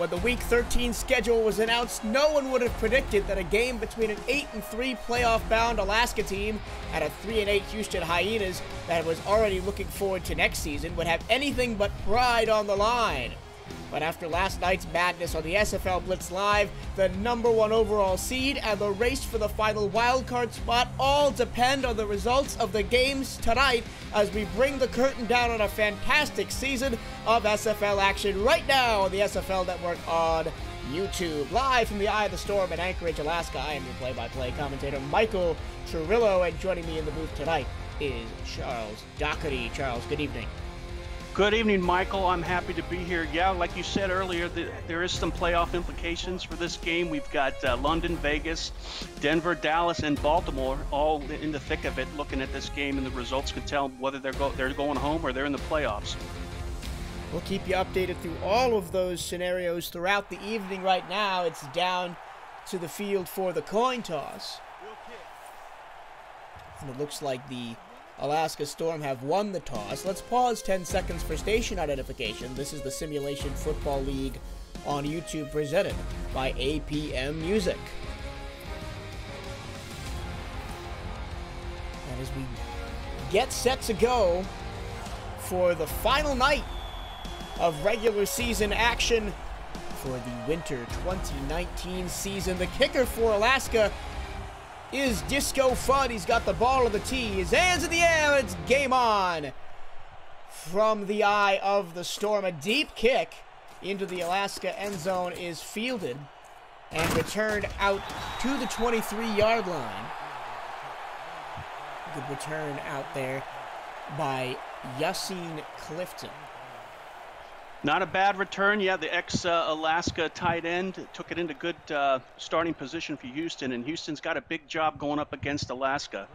When the Week 13 schedule was announced, no one would have predicted that a game between an 8-3 playoff-bound Alaska team and a 3-8 Houston Hyenas that was already looking forward to next season would have anything but pride on the line. But after last night's madness on the SFL Blitz Live, the #1 overall seed and the race for the final wildcard spot all depend on the results of the games tonight as we bring the curtain down on a fantastic season of SFL action right now on the SFL Network on YouTube. Live from the Eye of the Storm in Anchorage, Alaska, I am your play-by-play commentator, Michael Trurillo, and joining me in the booth tonight is Charles Doherty. Charles, good evening. Good evening, Michael. I'm happy to be here. Yeah, like you said earlier, there is some playoff implications for this game. We've got London, Vegas, Denver, Dallas, and Baltimore all in the thick of it looking at this game, and the results can tell whether they're going home or they're in the playoffs. We'll keep you updated through all of those scenarios throughout the evening. Right now, it's down to the field for the coin toss. And it looks like the Alaska Storm have won the toss. Let's pause 10 seconds for station identification. This is the Simulation Football League on YouTube, presented by APM Music. And as we get set to go for the final night of regular season action for the winter 2019 season, the kicker for Alaska is Disco Fudd. He's got the ball on the tee. His hands in the air. It's game on. From the Eye of the Storm, a deep kick into the Alaska end zone is fielded and returned out to the 23-yard line. Good return out there by Yassine Clifton. Not a bad return. Yeah, the ex-Alaska tight end took it into good starting position for Houston, and Houston's got a big job going up against Alaska.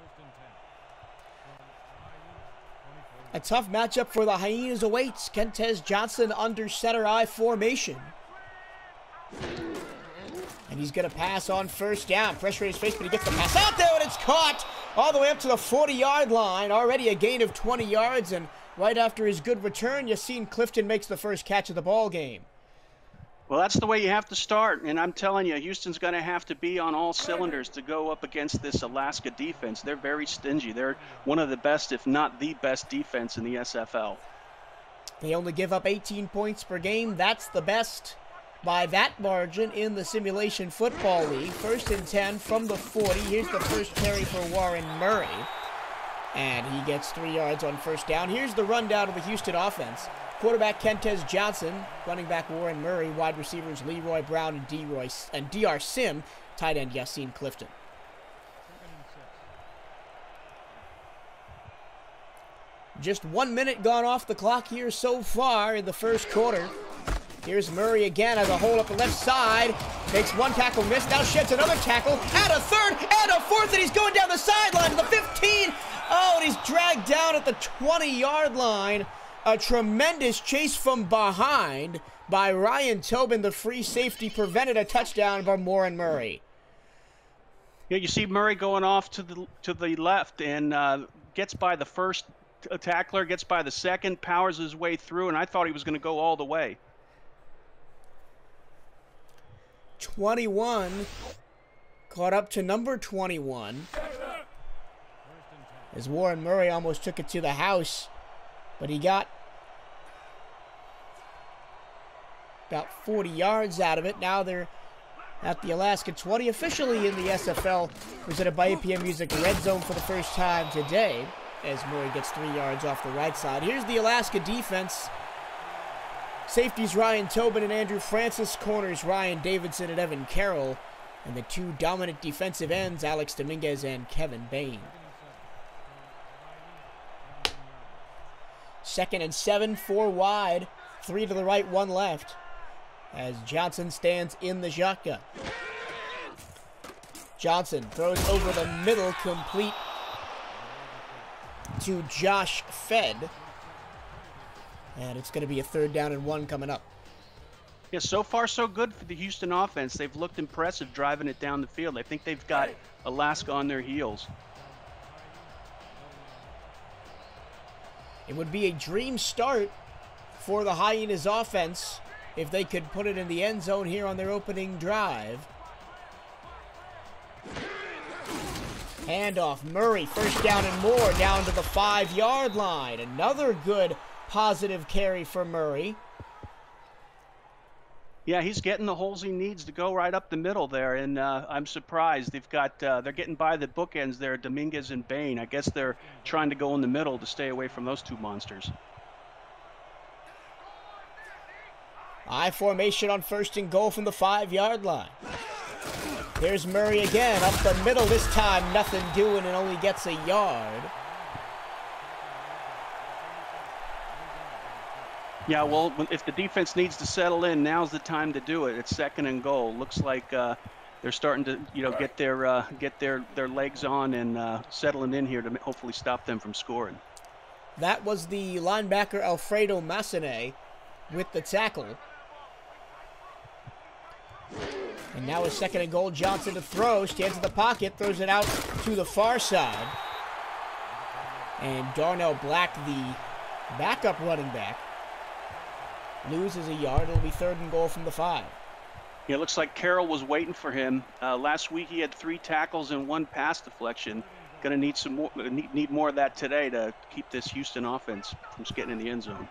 A tough matchup for the Hyenas awaits. Kentez Johnson under center I formation. And he's going to pass on first down. Pressure in his face, but he gets the pass out there, and it's caught all the way up to the 40-yard line. Already a gain of 20 yards, and right after his good return, Yassine Clifton makes the first catch of the ball game. Well, that's the way you have to start, and I'm telling you, Houston's going to have to be on all cylinders to go up against this Alaska defense. They're very stingy. They're one of the best, if not the best, defense in the SFL. They only give up 18 points per game. That's the best by that margin in the Simulation Football League. 1st and 10 from the 40. Here's the first carry for Warren Murray. And he gets 3 yards on first down. Here's the rundown of the Houston offense. Quarterback Kentez Johnson, running back Warren Murray, wide receivers Leroy Brown and D.R. Sim, tight end Yassine Clifton. Just 1 minute gone off the clock here so far in the first quarter. Here's Murray again, has a hole up the left side. Makes one tackle miss, now sheds another tackle, and a third, and a fourth, and he's going down the sideline to the 15. Oh, and he's dragged down at the 20-yard line. A tremendous chase from behind by Ryan Tobin. The free safety prevented a touchdown by Warren Murray. Yeah, you see Murray going off to the left and gets by the first tackler, gets by the second, powers his way through, and I thought he was going to go all the way. 21 caught up to number 21 as Warren Murray almost took it to the house, but he got about 40 yards out of it. Now they're at the Alaska 20, officially in the SFL, presented by APM Music Red Zone for the first time today, as Murray gets 3 yards off the right side. Here's the Alaska defense. Safeties Ryan Tobin and Andrew Francis, corners Ryan Davidson and Evan Carroll, and the two dominant defensive ends, Alex Dominguez and Kevin Bain. 2nd and 7, 4 wide, 3 to the right, 1 left, as Johnson stands in the shotgun. Johnson throws over the middle, complete to Josh Fedd. And it's going to be a 3rd down and 1 coming up. Yeah, so far so good for the Houston offense. They've looked impressive driving it down the field. I think they've got Alaska on their heels. It would be a dream start for the Hyenas offense if they could put it in the end zone here on their opening drive. Handoff, Murray, first down and more, down to the 5-yard line. Another good positive carry for Murray. Yeah, he's getting the holes he needs to go right up the middle there, and I'm surprised. They're getting by the bookends there, Dominguez and Bain. I guess they're trying to go in the middle to stay away from those two monsters. I formation on first and goal from the 5-yard line. Here's Murray again, up the middle. This time, nothing doing and only gets a yard. Yeah, well, if the defense needs to settle in, now's the time to do it. It's second and goal. Looks like they're starting to, get their legs on and settling in here to hopefully stop them from scoring. That was the linebacker Alfredo Massenet with the tackle. And now a second and goal. Johnson to throw, stands in the pocket, throws it out to the far side. And Darnell Black, the backup running back, loses a yard. It'll be third and goal from the 5. Yeah, it looks like Carroll was waiting for him. Last week he had 3 tackles and 1 pass deflection. Going to need some more. Need more of that today to keep this Houston offense from getting in the end zone.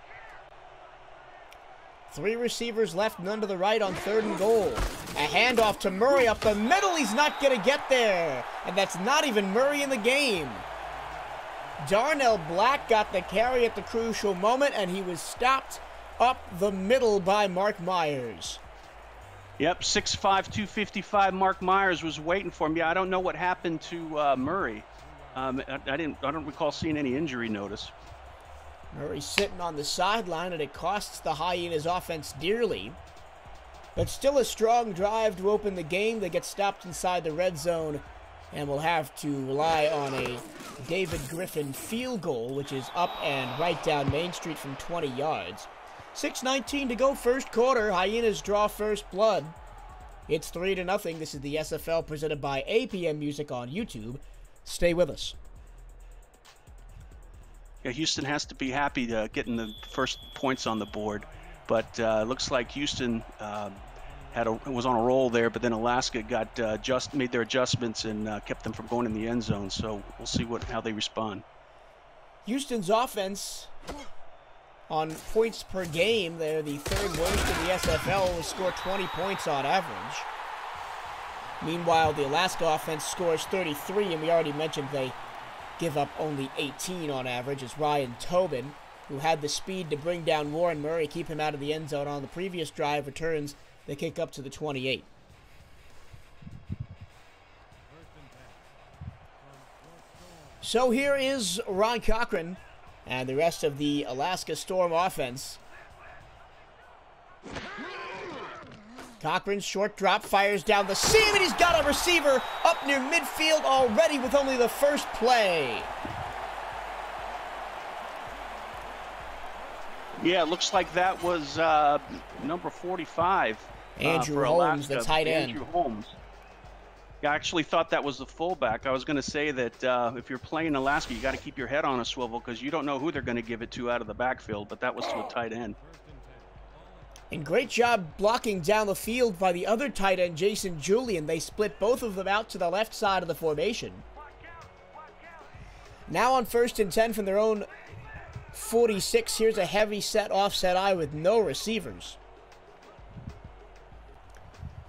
3 receivers left, none to the right on third and goal. A handoff to Murray up the middle. He's not going to get there. And that's not even Murray in the game. Darnell Black got the carry at the crucial moment, and he was stopped up the middle by Mark Myers. Yep, 6'5", 255. Mark Myers was waiting for him. Yeah, I don't know what happened to Murray. I don't recall seeing any injury notice. Murray sitting on the sideline, and it costs the Hyenas offense dearly. But still a strong drive to open the game. They get stopped inside the red zone, and will have to rely on a David Griffin field goal, which is up and right down Main Street from 20 yards. 6:19 to go, first quarter. Hyenas draw first blood. It's 3-0. This is the SFL presented by APM Music on YouTube. Stay with us. Yeah, Houston has to be happy getting the first points on the board, but looks like Houston was on a roll there, but then Alaska made their adjustments and kept them from going in the end zone. So we'll see how they respond. Houston's offense on points per game, they're the 3rd worst in the SFL, will score 20 points on average. Meanwhile, the Alaska offense scores 33, and we already mentioned they give up only 18 on average, as Ryan Tobin, who had the speed to bring down Warren Murray, keep him out of the end zone on the previous drive, returns the kick up to the 28. So here is Ron Cochran and the rest of the Alaska Storm offense. Cochran's short drop fires down the seam, and he's got a receiver up near midfield already with only the first play. Yeah, it looks like that was number 45. Andrew Holmes, the tight end. Andrew Holmes. Yeah, I actually thought that was the fullback. I was going to say that if you're playing Alaska, you got to keep your head on a swivel because you don't know who they're going to give it to out of the backfield, but that was to a tight end. And great job blocking down the field by the other tight end, Jason Julian. They split both of them out to the left side of the formation. Now on 1st and 10 from their own 46. Here's a heavy set offset eye with no receivers.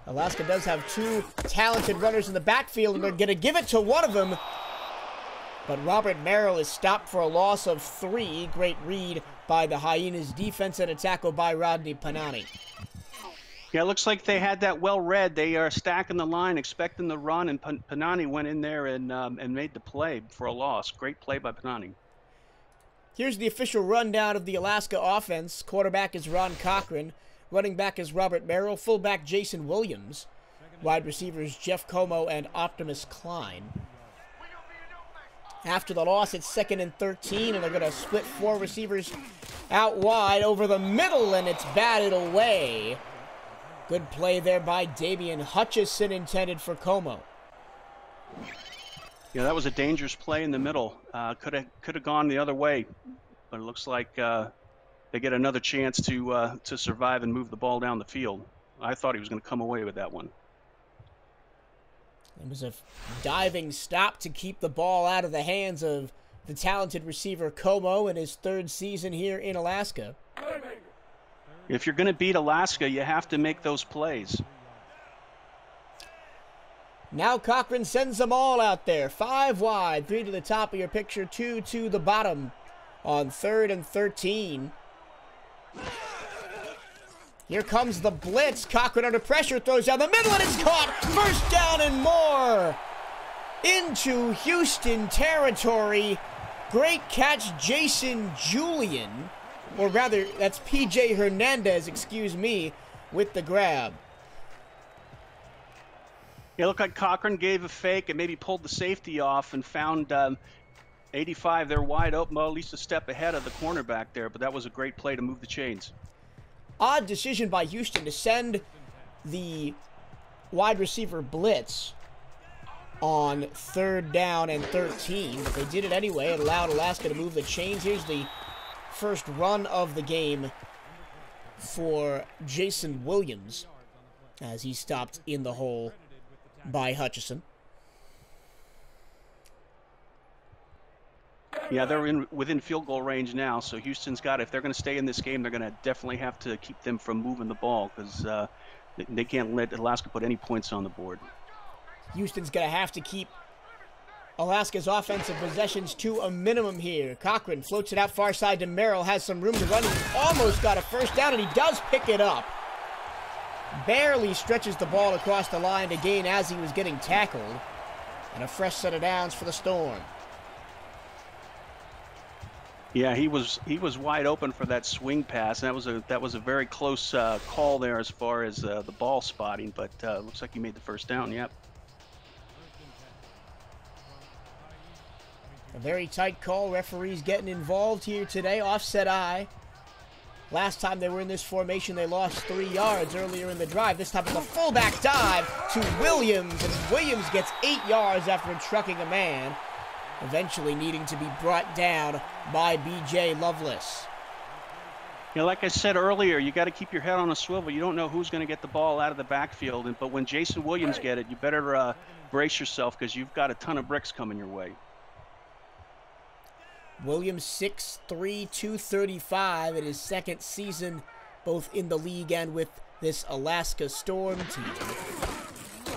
Alaska does have 2 talented runners in the backfield, and they're going to give it to one of them. But Robert Merrill is stopped for a loss of 3. Great read by the Hyenas defense and a tackle by Rodney Panani. Yeah, it looks like they had that well read. They are stacking the line, expecting the run, and Panani went in there and made the play for a loss. Great play by Panani. Here's the official rundown of the Alaska offense. Quarterback is Ron Cochran. Running back is Robert Merrill. Fullback Jason Williams. Wide receivers Jeff Como and Optimus Klein. After the loss, it's 2nd and 13, and they're going to split 4 receivers out wide over the middle, and it's batted away. Good play there by Damian Hutchison, intended for Como. Yeah, that was a dangerous play in the middle. Could have gone the other way, but it looks like they get another chance to survive and move the ball down the field. I thought he was going to come away with that one. It was a diving stop to keep the ball out of the hands of the talented receiver Como in his 3rd season here in Alaska. If you're going to beat Alaska, you have to make those plays. Now Cochran sends them all out there. 5 wide, 3 to the top of your picture, 2 to the bottom on 3rd and 13. Here comes the blitz. Cochran under pressure, throws down the middle, and it's caught. 1st down and more. Into Houston territory. Great catch, Jason Julian. Or rather, that's P.J. Hernandez, excuse me, with the grab. It looked like Cochran gave a fake and maybe pulled the safety off and found 85 there wide open, well, at least a step ahead of the cornerback there, but that was a great play to move the chains. Odd decision by Houston to send the wide receiver blitz on 3rd down and 13, but they did it anyway. It allowed Alaska to move the chains. Here's the first run of the game for Jason Williams as he stopped in the hole by Hutchison. Yeah, they're within field goal range now, so Houston's got, if they're going to stay in this game, they're going to definitely have to keep them from moving the ball because they can't let Alaska put any points on the board. Houston's going to have to keep Alaska's offensive possessions to a minimum here. Cochran floats it out far side to Merrill, has some room to run. He almost got a 1st down, and he does pick it up. Barely stretches the ball across the line to gain as he was getting tackled. And a fresh set of downs for the Storm. Yeah, he was wide open for that swing pass, and that was a very close call there as far as the ball spotting, but looks like he made the 1st down. Yep. A very tight call. Referees getting involved here today. Offset eye. Last time they were in this formation, they lost 3 yards earlier in the drive. This time it's a fullback dive to Williams, and Williams gets 8 yards after trucking a man, eventually needing to be brought down by B.J. Lovelace. You know, like I said earlier, you got to keep your head on a swivel. You don't know who's going to get the ball out of the backfield, but when Jason Williams get it, you better brace yourself because you've got a ton of bricks coming your way. Williams 6'3", 235 in his 2nd season, both in the league and with this Alaska Storm team.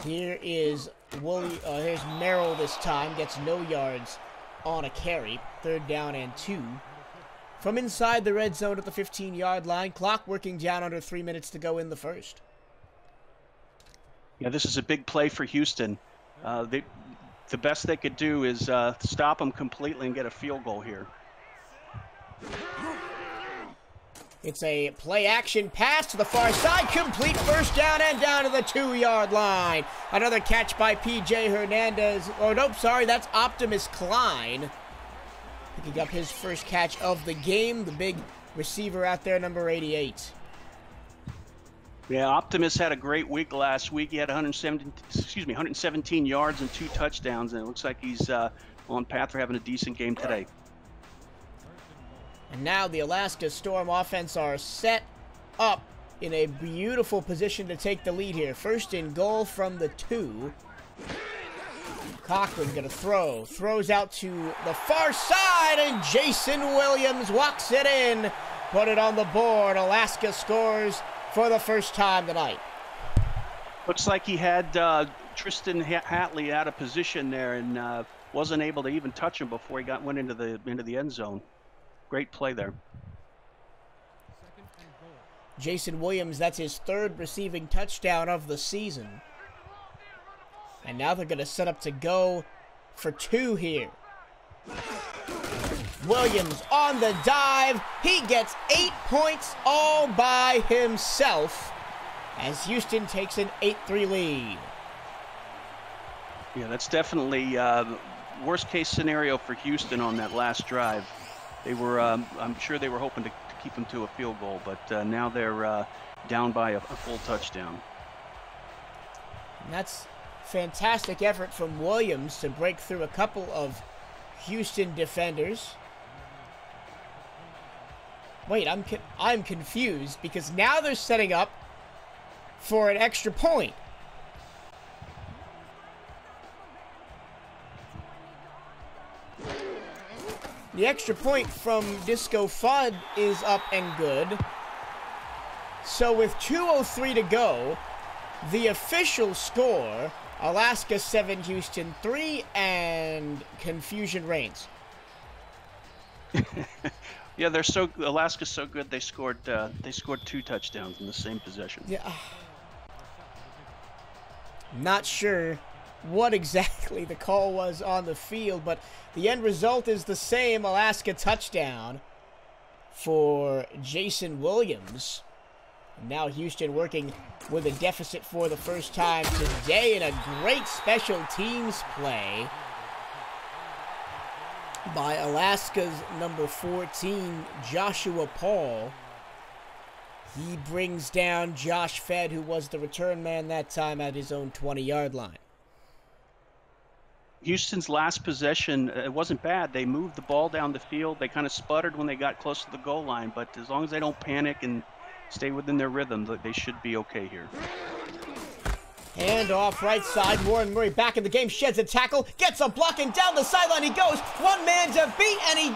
Here is here's Merrill this time, gets no yards on a carry. 3rd down and 2. From inside the red zone at the 15-yard line, clock working down under 3 minutes to go in the 1st. Yeah, this is a big play for Houston. The best they could do is stop them completely and get a field goal here. It's a play-action pass to the far side, complete 1st down and down to the 2-yard line. Another catch by P.J. Hernandez. Oh, nope, sorry, that's Optimus Klein. Picking up his 1st catch of the game, the big receiver out there, number 88. Yeah, Optimus had a great week last week. He had 117 yards and 2 touchdowns, and it looks like he's on path for having a decent game today. And now the Alaska Storm offense are set up in a beautiful position to take the lead here. 1st and goal from the 2. Cochran going to throw. Throws out to the far side, and Jason Williams walks it in. Put it on the board. Alaska scores for the 1st time tonight. Looks like he had Tristan Hatley out of position there and wasn't able to even touch him before he went into the end zone. Great play there. Jason Williams, that's his 3rd receiving touchdown of the season. And now they're going to set up to go for 2 here. Williams on the dive. He gets 8 points all by himself as Houston takes an 8-3 lead. Yeah, that's definitely worst case scenario for Houston on that last drive. They were, I'm sure they were hoping to keep him to a field goal, but now they're down by a full touchdown. And that's fantastic effort from Williams to break through a couple of Houston defenders. Wait, I'm confused because now they're setting up for an extra point. The extra point from Disco Fudd is up and good. So with 2:03 to go, the official score, Alaska 7, Houston 3, and confusion reigns. Yeah, Alaska's so good they scored 2 touchdowns in the same possession. Yeah. Not sure what exactly the call was on the field, but the end result is the same. Alaska touchdown for Jason Williams. And now Houston working with a deficit for the first time today in a great special teams play by Alaska's number 14, Joshua Paul. He brings down Josh Fedd, who was the return man that time, at his own 20-yard line. Houston's last possession, it wasn't bad. They moved the ball down the field. They kind of sputtered when they got close to the goal line, but as long as they don't panic and stay within their rhythm, they should be okay here. Hand off right side. Warren Murray back in the game, sheds a tackle, gets a block, and down the sideline he goes. One man to beat, and he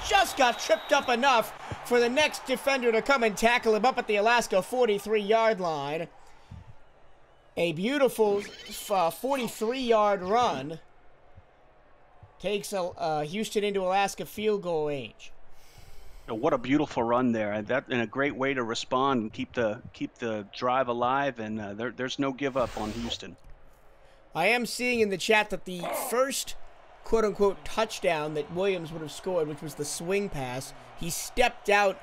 just got tripped up enough for the next defender to come and tackle him up at the Alaska 43-yard line. A beautiful 43-yard run takes Houston into Alaska field goal range. What a beautiful run there, and a great way to respond and keep the drive alive. And there's no give up on Houston. I am seeing in the chat that the first quote-unquote touchdown that Williams would have scored, which was the swing pass, he stepped out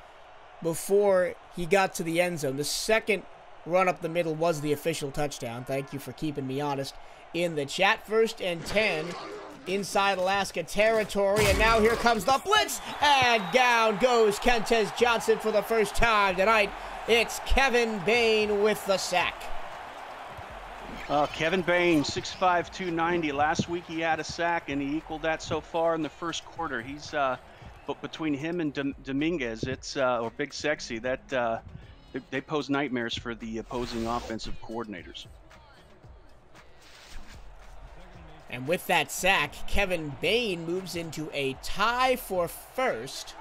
before he got to the end zone. The second run up the middle was the official touchdown. Thank you for keeping me honest in the chat. 1st and 10 inside Alaska territory, and now here comes the blitz, and down goes Kentez Johnson for the first time tonight. It's Kevin Bain with the sack. Kevin Bain, 6'5", 290. Last week he had a sack, and he equaled that so far in the first quarter. He's but between him and Dominguez, it's or Big Sexy, that they pose nightmares for the opposing offensive coordinators. And with that sack, Kevin Bain moves into a tie for first,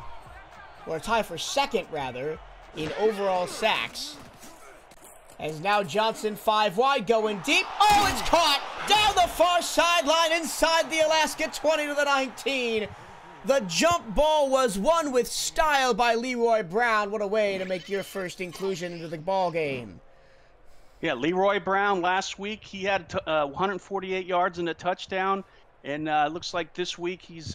or a tie for second, rather, in overall sacks. As now Johnson 5 wide, going deep. Oh, it's caught down the far sideline inside the Alaska 20 to the 19. The jump ball was won with style by Leroy Brown. What a way to make your first inclusion into the ball game. Yeah, Leroy Brown last week, he had 148 yards and a touchdown, and it looks like this week he's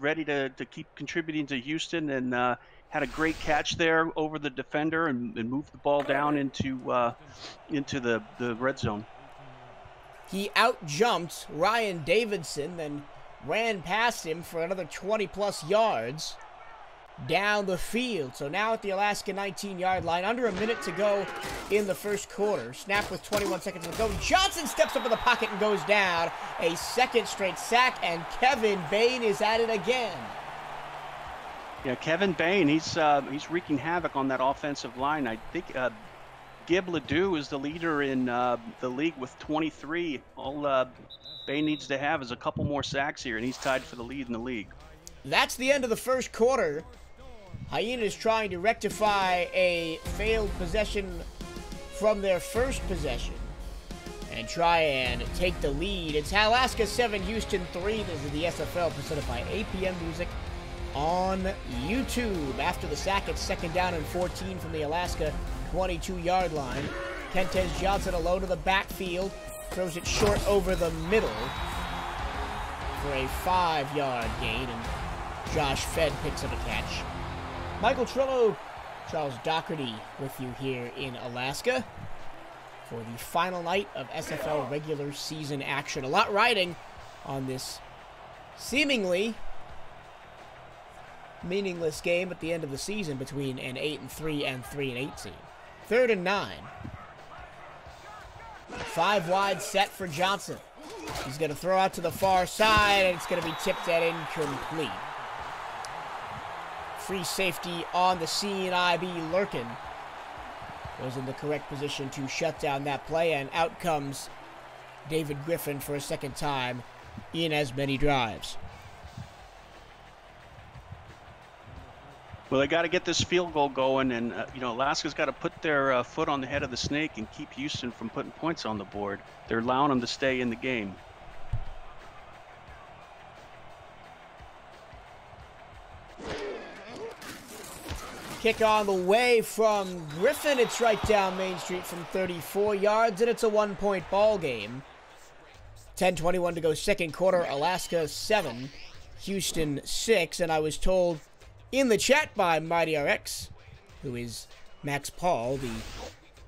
ready to keep contributing to Houston, and had a great catch there over the defender and moved the ball down into the red zone. He out-jumped Ryan Davidson, then ran past him for another 20-plus yards down the field. So now at the Alaska 19-yard line, under a minute to go in the first quarter. Snap with 21 seconds to go. Johnson steps up in the pocket and goes down. A second straight sack, and Kevin Bain is at it again. Yeah, Kevin Bain, he's wreaking havoc on that offensive line. I think Gib Ledoux is the leader in the league with 23. All Bain needs to have is a couple more sacks here, and he's tied for the lead in the league. That's the end of the first quarter. Hyenas trying to rectify a failed possession from their first possession and try and take the lead. It's Alaska 7, Houston 3. This is the SFL presented by APM Music on YouTube. After the sack, it's 2nd down and 14 from the Alaska 22-yard line. Kentez Johnson alone to the backfield. Throws it short over the middle for a 5-yard gain, and Josh Fedd picks up a catch. Michael Trillo, Charles Doherty with you here in Alaska for the final night of SFL regular season action. A lot riding on this seemingly meaningless game at the end of the season between an 8-3 and 3-8 team. 3rd and 9. 5 wide set for Johnson. He's going to throw out to the far side, and it's going to be tipped at incomplete. free safety on the scene. IB Lurkin was in the correct position to shut down that play, and out comes David Griffin for a second time in as many drives. Well, they got to get this field goal going, and Alaska's got to put their foot on the head of the snake and keep Houston from putting points on the board. They're allowing them to stay in the game. Kick on the way from Griffin. It's right down Main Street from 34 yards, and it's a 1-point ball game. 10:21 to go second quarter. Alaska 7, Houston 6, and I was told in the chat by Mighty RX, who is Max Paul, the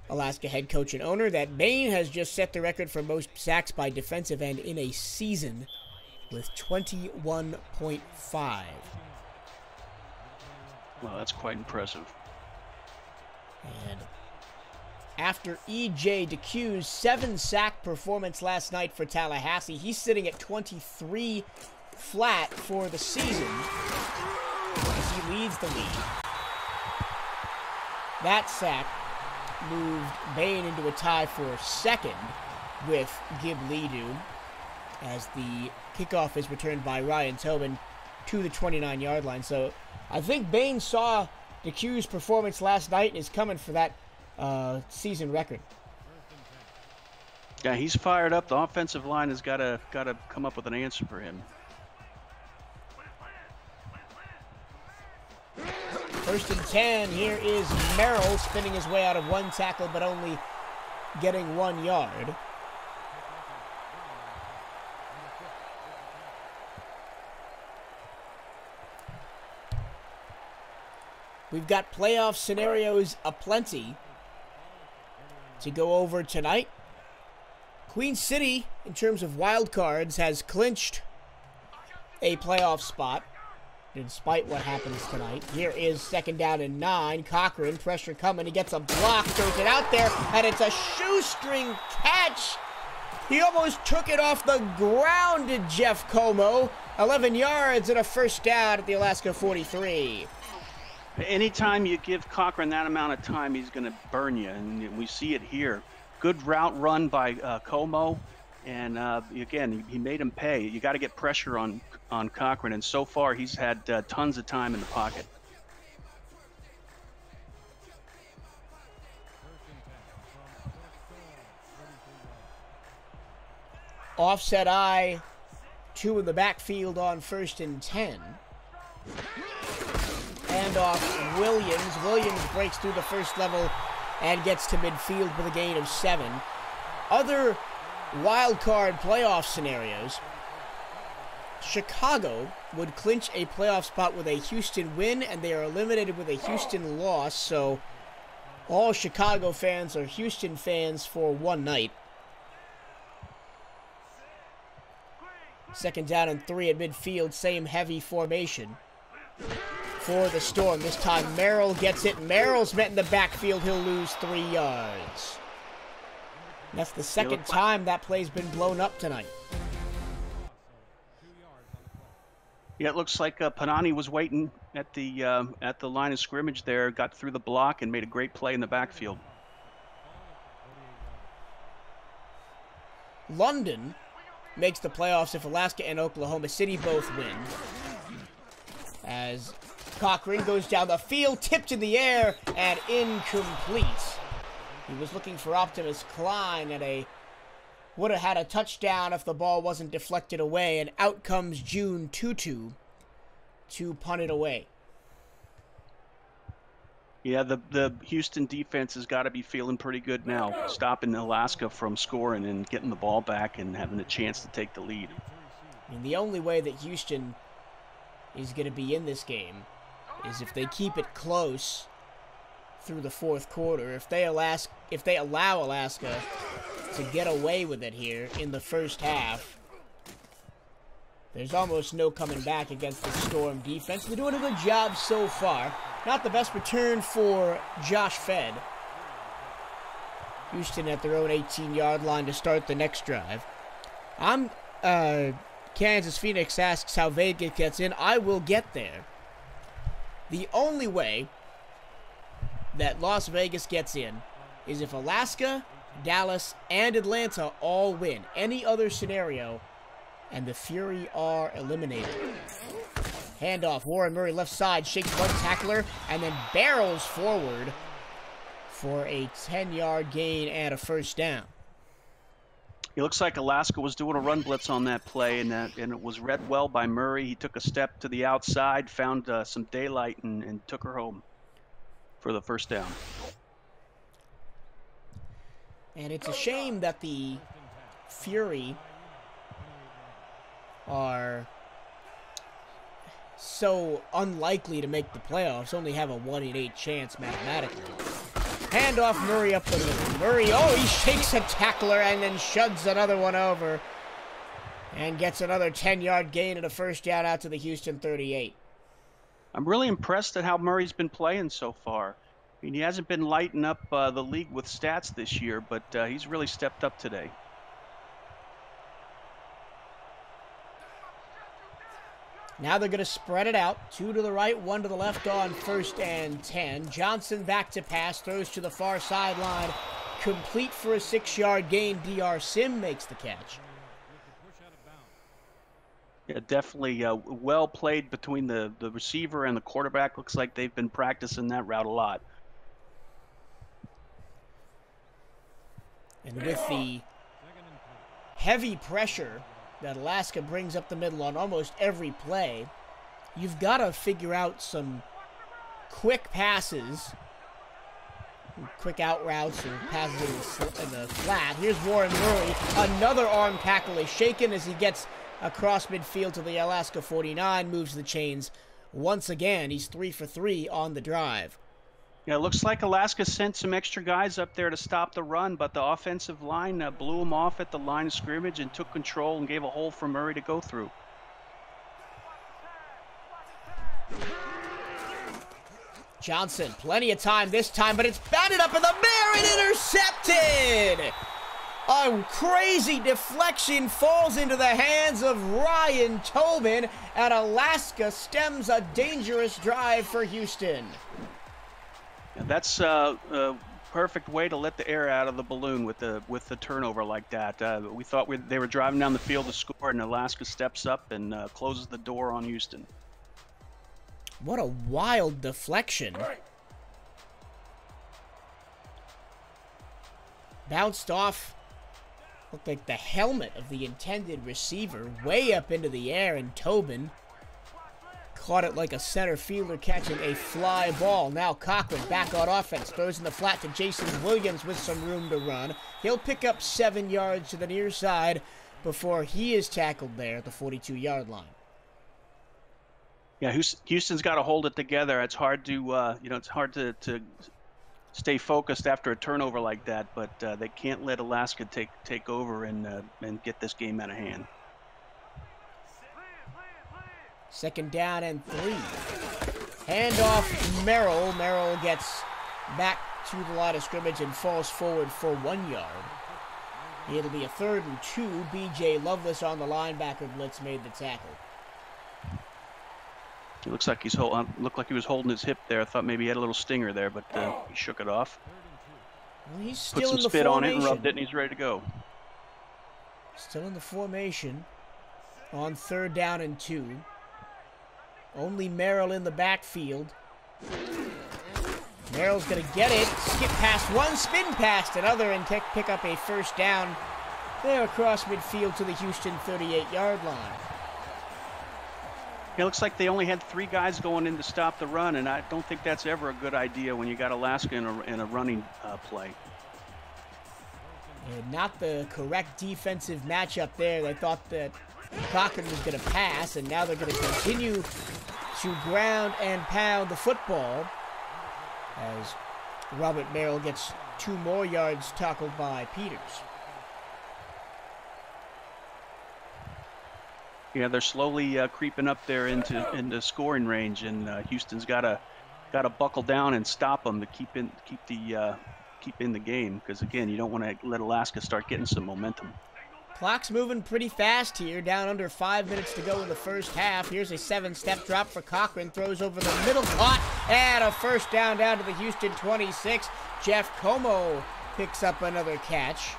Alaska head coach and owner, that Maine has just set the record for most sacks by defensive end in a season with 21.5. Well, that's quite impressive. And after E.J. DeCue's 7-sack performance last night for Tallahassee, he's sitting at 23 flat for the season as he leads the league. That sack moved Bain into a tie for second with Gib Ledoux as the kickoff is returned by Ryan Tobin to the 29-yard line. So I think Bain saw DeCue's performance last night and is coming for that season record. Yeah, he's fired up. The offensive line has got to come up with an answer for him. First and 10. Here is Merrill spinning his way out of one tackle, but only getting 1 yard. We've got playoff scenarios aplenty to go over tonight. Queen City, in terms of wild cards, has clinched a playoff spot despite what happens tonight. Here is second down and 9. Cochran, pressure coming. He gets a block, throws it out there, and it's a shoestring catch. He almost took it off the ground, did Jeff Como. 11 yards and a first down at the Alaska 43. Anytime you give Cochran that amount of time, he's going to burn you, and we see it here. Good route run by Como, and again, he made him pay. You got to get pressure on Cochran, and so far he's had tons of time in the pocket. Offset eye, 2 in the backfield on first and 10. Hand off Williams. Williams breaks through the first level and gets to midfield with a gain of 7. Other wild card playoff scenarios. Chicago would clinch a playoff spot with a Houston win, and they are eliminated with a Houston loss, so all Chicago fans are Houston fans for one night. Second down and 3 at midfield, same heavy formation for the Storm. This time Merrill gets it. Merrill's met in the backfield. He'll lose 3 yards. That's the second time that play's been blown up tonight. Yeah, it looks like Panani was waiting at the line of scrimmage there, got through the block, and made a great play in the backfield. London makes the playoffs if Alaska and Oklahoma City both win. As Cochran goes down the field, tipped in the air, and incomplete. He was looking for Optimus Klein, and would have had a touchdown if the ball wasn't deflected away, and out comes June Tutu to punt it away. Yeah, the Houston defense has got to be feeling pretty good now, stopping Alaska from scoring and getting the ball back and having a chance to take the lead. I mean, the only way that Houston is going to be in this game is if they keep it close through the fourth quarter. If they allow Alaska to get away with it here in the first half, there's almost no coming back against the Storm defense. They're doing a good job so far. Not the best return for Josh Fed. Houston at their own 18-yard line to start the next drive. Kansas Phoenix asks how Vega gets in. I will get there. The only way that Las Vegas gets in is if Alaska, Dallas, and Atlanta all win. Any other scenario, and the Fury are eliminated. Handoff, Warren Murray left side, shakes one tackler, and then barrels forward for a 10-yard gain and a first down. It looks like Alaska was doing a run blitz on that play, and it was read well by Murray. He took a step to the outside, found some daylight, and took her home for the first down. And it's a shame that the Fury are so unlikely to make the playoffs, only have a 1 in 8 chance mathematically. Handoff, Murray up the middle. Murray, oh, he shakes a tackler and then shoves another one over. And gets another 10-yard gain and a first down out to the Houston 38. I'm really impressed at how Murray's been playing so far. I mean, he hasn't been lighting up the league with stats this year, but he's really stepped up today. Now they're going to spread it out. 2 to the right, 1 to the left on 1st and 10. Johnson back to pass, throws to the far sideline. Complete for a 6-yard gain. DR Sim makes the catch. Yeah, definitely well played between the receiver and the quarterback. Looks like they've been practicing that route a lot. And with the heavy pressure that Alaska brings up the middle on almost every play, you've got to figure out some quick passes, quick out routes or passes in the flat. Here's Warren Murray. Another arm tackle is shaken as he gets across midfield to the Alaska 49, moves the chains once again. He's 3 for 3 on the drive. Yeah, it looks like Alaska sent some extra guys up there to stop the run, but the offensive line blew them off at the line of scrimmage and took control and gave a hole for Murray to go through. Johnson, plenty of time this time, but it's batted up in the air and intercepted! A crazy deflection falls into the hands of Ryan Tobin, and Alaska stems a dangerous drive for Houston. That's a perfect way to let the air out of the balloon with the turnover like that. We thought they were driving down the field to score, and Alaska steps up and closes the door on Houston. What a wild deflection. Bounced off, looked like the helmet of the intended receiver, way up into the air, and Tobin caught it like a center fielder catching a fly ball. Now Cochran back on offense, throws in the flat to Jason Williams with some room to run. He'll pick up 7 yards to the near side before he is tackled there at the 42-yard line. Yeah, Houston's got to hold it together. It's hard to it's hard to stay focused after a turnover like that, but they can't let Alaska take over and get this game out of hand. 2nd down and 3. Handoff Merrill. Merrill gets back to the line of scrimmage and falls forward for 1 yard. It'll be a 3rd and 2. B.J. Lovelace on the linebacker blitz made the tackle. It looks like looked like he was holding his hip there. I thought maybe he had a little stinger there, but he shook it off. Well, he's still put some in the spit formation. on it and rubbed it, and he's ready to go. Still in the formation on 3rd down and 2. Only Merrill in the backfield. Merrill's going to get it. Skip past one, spin past another, and pick up a first down there across midfield to the Houston 38-yard line. It looks like they only had 3 guys going in to stop the run, and I don't think that's ever a good idea when you got Alaska in a running play. And not the correct defensive matchup there. They thought that Cochran was going to pass, and now they're going to continue to ground and pound the football as Robert Merrill gets 2 more yards tackled by Peters. Yeah, they're slowly creeping up there into scoring range, and Houston's got to buckle down and stop them to keep in the game, because again, you don't want to let Alaska start getting some momentum. Clock's moving pretty fast here, down under 5 minutes to go in the first half. Here's a 7-step drop for Cochran, throws over the middle, caught, and a first down to the Houston 26. Jeff Como picks up another catch,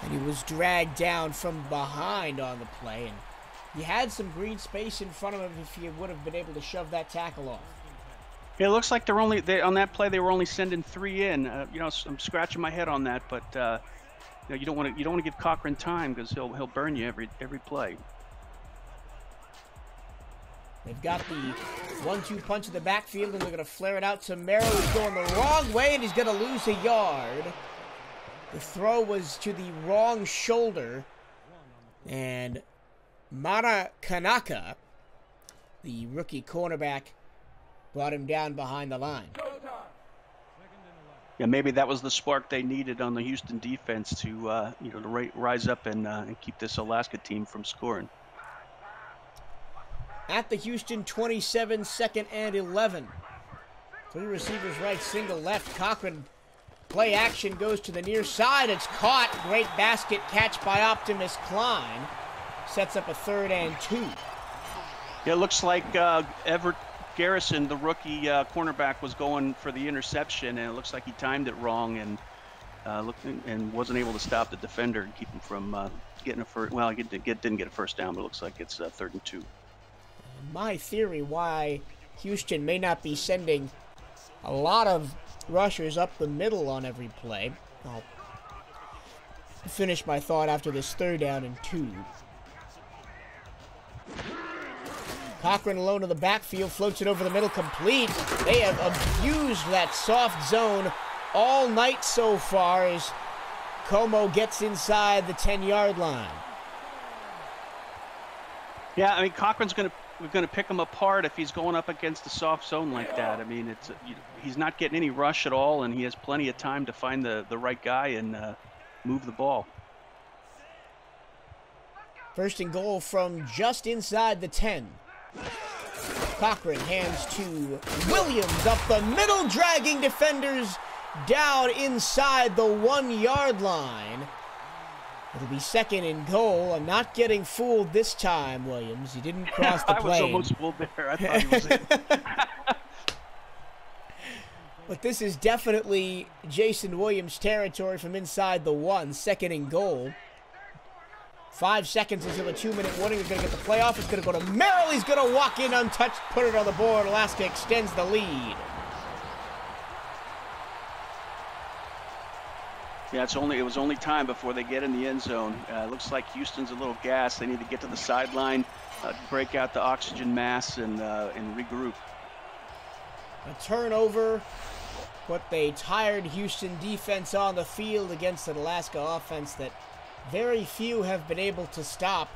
and he was dragged down from behind on the play, and he had some green space in front of him if he would have been able to shove that tackle off. It looks like on that play they were only sending 3 in. I'm scratching my head on that, but you don't want to give Cochran time because he'll burn you every play. They've got the 1-2 punch in the backfield, and they're going to flare it out to Merrill, who's going the wrong way, and he's going to lose a yard. The throw was to the wrong shoulder, and Mara Kanaka, the rookie cornerback, brought him down behind the line. Yeah, maybe that was the spark they needed on the Houston defense to rise up and keep this Alaska team from scoring. At the Houston 27, 2nd and 11. 3 receivers right, single left. Cochran, play action, goes to the near side. It's caught. Great basket catch by Optimus Klein. Sets up a 3rd and 2. Yeah, it looks like Everett Garrison, the rookie cornerback, was going for the interception, and it looks like he timed it wrong and wasn't able to stop the defender and keep him from getting a first. Well, he didn't get a first down, but it looks like it's 3rd and 2. My theory why Houston may not be sending a lot of rushers up the middle on every play. I'll finish my thought after this 3rd down and 2. Cochran alone in the backfield, floats it over the middle, complete. They have abused that soft zone all night so far as Como gets inside the 10-yard line. Yeah, I mean, Cochran's going to pick him apart if he's going up against a soft zone like that. I mean, he's not getting any rush at all, and he has plenty of time to find the right guy and move the ball. 1st and goal from just inside the 10. Cochran hands to Williams up the middle, dragging defenders down inside the 1-yard line. It'll be 2nd and goal. I'm not getting fooled this time, Williams. He didn't cross the plane. I was almost fooled there. I thought he was in. But this is definitely Jason Williams territory from inside the 1, 2nd and goal. 5 seconds until the 2-minute warning. He's going to get the play off. It's going to go to Merrill. He's going to walk in untouched, put it on the board. Alaska extends the lead. Yeah, it was only time before they get in the end zone. Looks like Houston's a little gassed. They need to get to the sideline, break out the oxygen mask, and regroup. A turnover put the tired Houston defense on the field against an Alaska offense that very few have been able to stop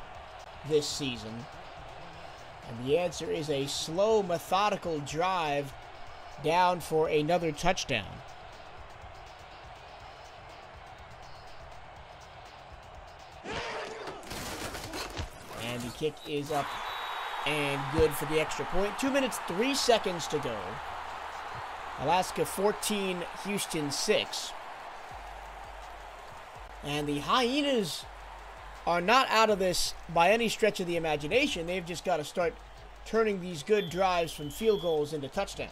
this season. And the answer is a slow, methodical drive down for another touchdown. And the kick is up and good for the extra point. 2 minutes, 3 seconds to go. Alaska 14, Houston 6. And the Hyenas are not out of this by any stretch of the imagination. They've just got to start turning these good drives from field goals into touchdowns.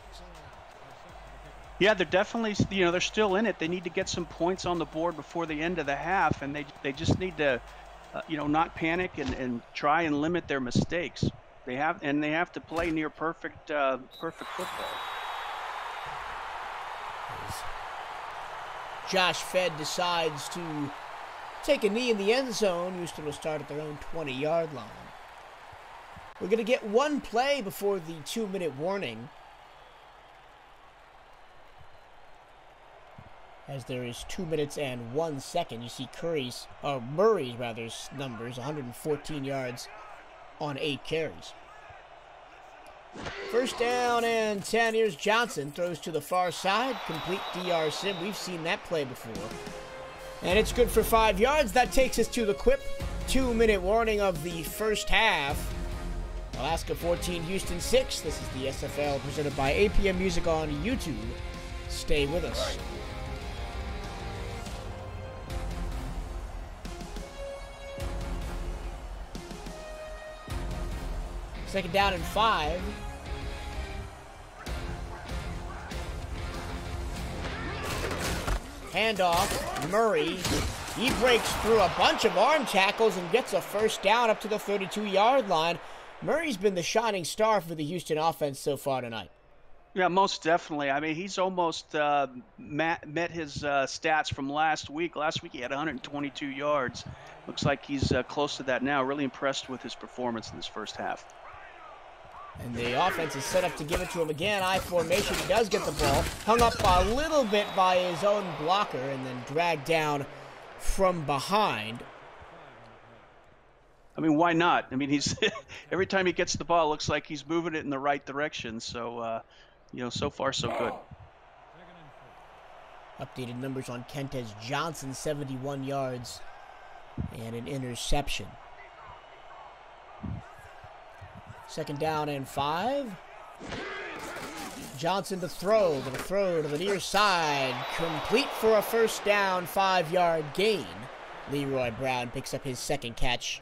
Yeah, they're definitely, they're still in it. They need to get some points on the board before the end of the half, and they just need to, not panic and try and limit their mistakes. They have to play near perfect football. Josh Fedd decides to take a knee in the end zone. Houston will start at their own 20-yard line. We're going to get one play before the 2-minute warning, as there is 2 minutes and 1 second. You see Murray's numbers, 114 yards on 8 carries. 1st down and 10. Here's Johnson, throws to the far side, complete DR sim. We've seen that play before. And it's good for 5 yards. That takes us to the Quip 2-minute warning of the first half. Alaska 14, Houston 6. This is the SFL presented by APM Music on YouTube. Stay with us. Second down and 5. Handoff, Murray. He breaks through a bunch of arm tackles and gets a first down up to the 32-yard line. Murray's been the shining star for the Houston offense so far tonight. Yeah, most definitely. I mean, he's almost met his stats from last week. Last week he had 122 yards. Looks like he's close to that now. Really impressed with his performance in this first half. And the offense is set up to give it to him again. I formation. He does get the ball. Hung up a little bit by his own blocker and then dragged down from behind. I mean, why not? I mean, he's every time he gets the ball, it looks like he's moving it in the right direction. So, you know, so far so good. Updated numbers on Kentez Johnson, 71 yards and an interception. Second down and 5. Johnson to throw to the near side. Complete for a first down, 5-yard gain. Leroy Brown picks up his second catch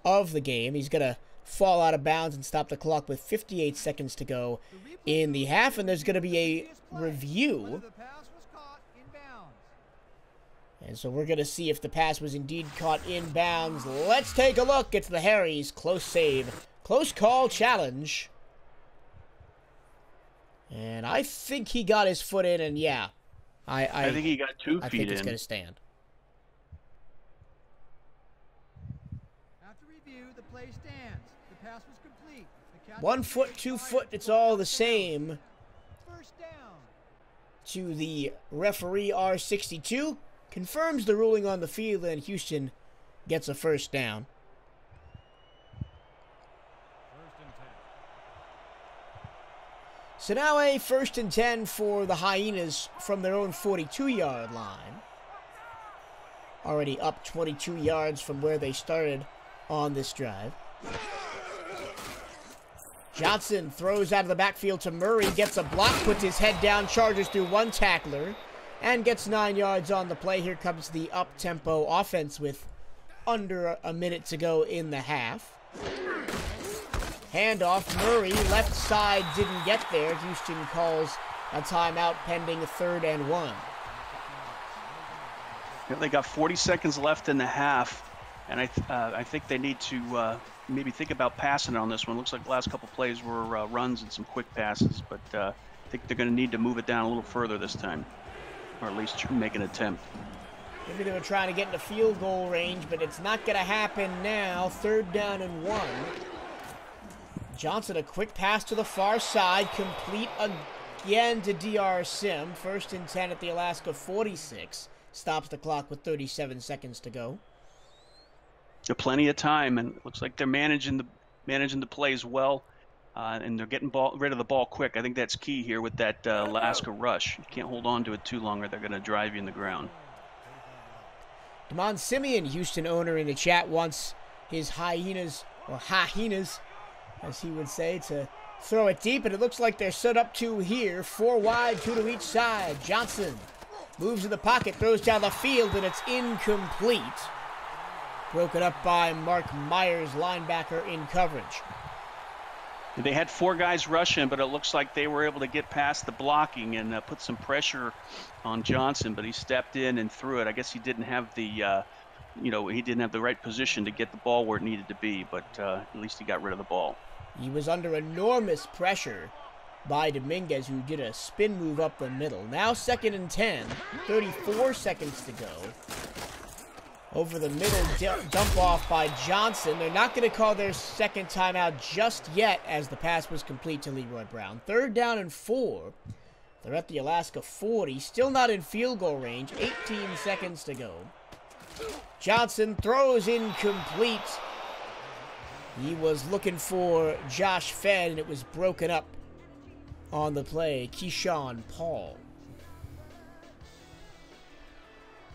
of the game. He's going to fall out of bounds and stop the clock with 58 seconds to go in the half, and there's going to be a review. And so we're going to see if the pass was indeed caught inbounds. Let's take a look. It's the Harrys. Close save. Close call challenge. And I think he got his foot in, and yeah. I think he got 2 feet in. I think it's going to stand. After review, the play stands. The pass was complete. 1 foot, 2 foot, it's all the same. First down. To the referee, R62. Confirms the ruling on the field, and Houston gets a first down. So now a 1st and 10 for the Hyenas from their own 42-yard line. Already up 22 yards from where they started on this drive. Johnson throws out of the backfield to Murray, gets a block, puts his head down, charges through one tackler, and gets 9 yards on the play. Here comes the up-tempo offense with under a minute to go in the half. Handoff, Murray, left side, didn't get there. Houston calls a timeout pending 3rd and 1. Yeah, they got 40 seconds left in the half, and I think they need to maybe think about passing on this one. Looks like the last couple plays were runs and some quick passes, but I think they're going to need to move it down a little further this time, or at least make an attempt. Maybe they were trying to get into field goal range, but it's not going to happen now. 3rd down and 1. Johnson, a quick pass to the far side, complete again to DR Sim. 1st and 10 at the Alaska 46. Stops the clock with 37 seconds to go. Plenty of time, and it looks like they're managing the plays well, and they're getting rid of the ball quick. I think that's key here with that Alaska rush. You can't hold on to it too long, or they're going to drive you in the ground. Damon Simeon, Houston owner in the chat, wants his Hyenas, or Hyenas, as he would say, to throw it deep, and it looks like they're set up to here. 4 wide, 2 to each side. Johnson moves in the pocket, throws down the field, and it's incomplete. Broken up by Mark Myers, linebacker in coverage. They had 4 guys rushing, but it looks like they were able to get past the blocking and put some pressure on Johnson, but he stepped in and threw it. I guess he didn't have the he didn't have the right position to get the ball where it needed to be, but at least he got rid of the ball. He was under enormous pressure by Dominguez, who did a spin move up the middle. Now 2nd and 10, 34 seconds to go. Over the middle, dump off by Johnson. They're not going to call their second timeout just yet, as the pass was complete to Leroy Brown. 3rd down and 4. They're at the Alaska 40, still not in field goal range. 18 seconds to go. Johnson throws incomplete. He was looking for Josh Fedd, and it was broken up on the play. Keyshawn Paul.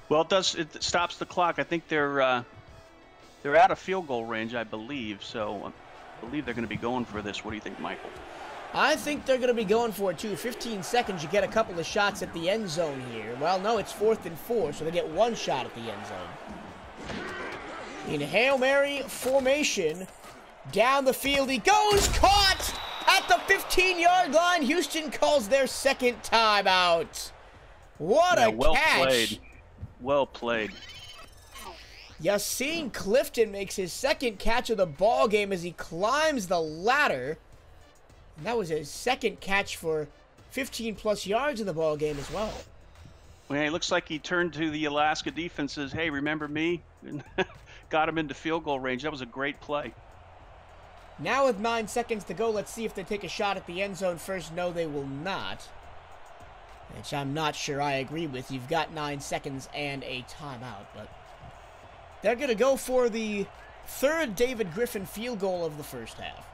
Well, it stops the clock. I think they're out of field goal range, I believe. So I believe they're going to be going for this. What do you think, Michael? I think they're going to be going for it, too. 15 seconds, you get a couple of shots at the end zone here. Well, no, it's 4th and 4, so they get 1 shot at the end zone. In Hail Mary formation, Down the field he goes, caught at the 15-yard line. Houston calls their second timeout. What a well catch. Played. Well played. Yassine Clifton makes his second catch of the ball game as he climbs the ladder. And that was his second catch for 15-plus yards in the ball game as well. Well, it looks like he turned to the Alaska defense and says, hey, remember me? And got him into field goal range. That was a great play. Now with 9 seconds to go, let's see if they take a shot at the end zone first. No, they will not. Which I'm not sure I agree with. You've got 9 seconds and a timeout, but they're going to go for the third David Griffin field goal of the first half.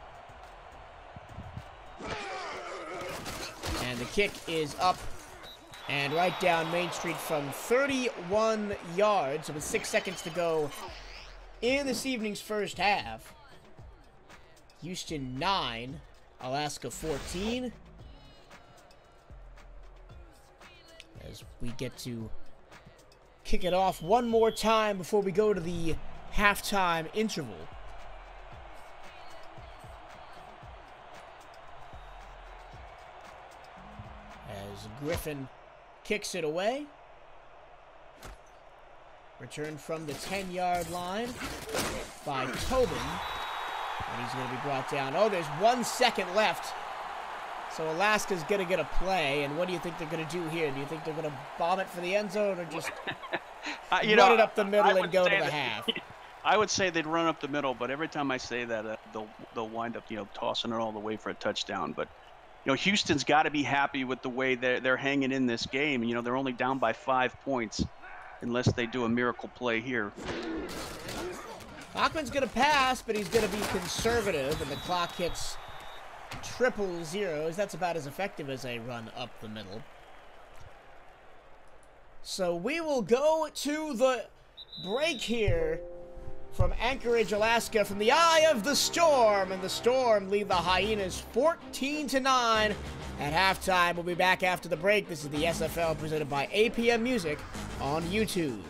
And the kick is up and right down Main Street from 31 yards. So with 6 seconds to go in this evening's first half. Houston 9, Alaska 14. As we get to kick it off one more time before we go to the halftime interval. As Griffin kicks it away. Returned from the 10-yard line by Tobin. And he's going to be brought down. Oh, there's 1 second left. So Alaska's going to get a play. And what do you think they're going to do here? Do you think they're going to bomb it for the end zone or just run it up the middle and go to the half? I would say they'd run up the middle, but every time I say that, they'll wind up, tossing it all the way for a touchdown. But, Houston's got to be happy with the way they're hanging in this game. They're only down by 5 points unless they do a miracle play here. Hockman's going to pass, but he's going to be conservative, and the clock hits 000. That's about as effective as a run up the middle. So we will go to the break here from Anchorage, Alaska, from the eye of the storm, and the Storm lead the Hyenas 14-9 at halftime. We'll be back after the break. This is the SFL presented by APM Music on YouTube.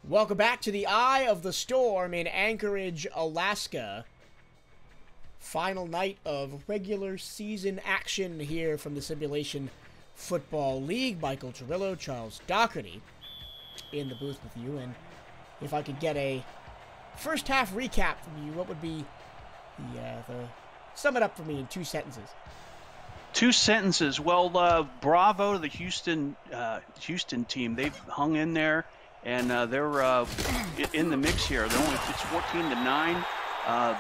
Welcome back to the Eye of the Storm in Anchorage, Alaska. Final night of regular season action here from the Simulation Football League. Michael Cirillo, Charles Doherty in the booth with you. And if I could get a first half recap from you, what would be the sum it up for me in 2 sentences? 2 sentences. Well, bravo to the Houston team. They've hung in there. And they're in the mix here. It's 14-9.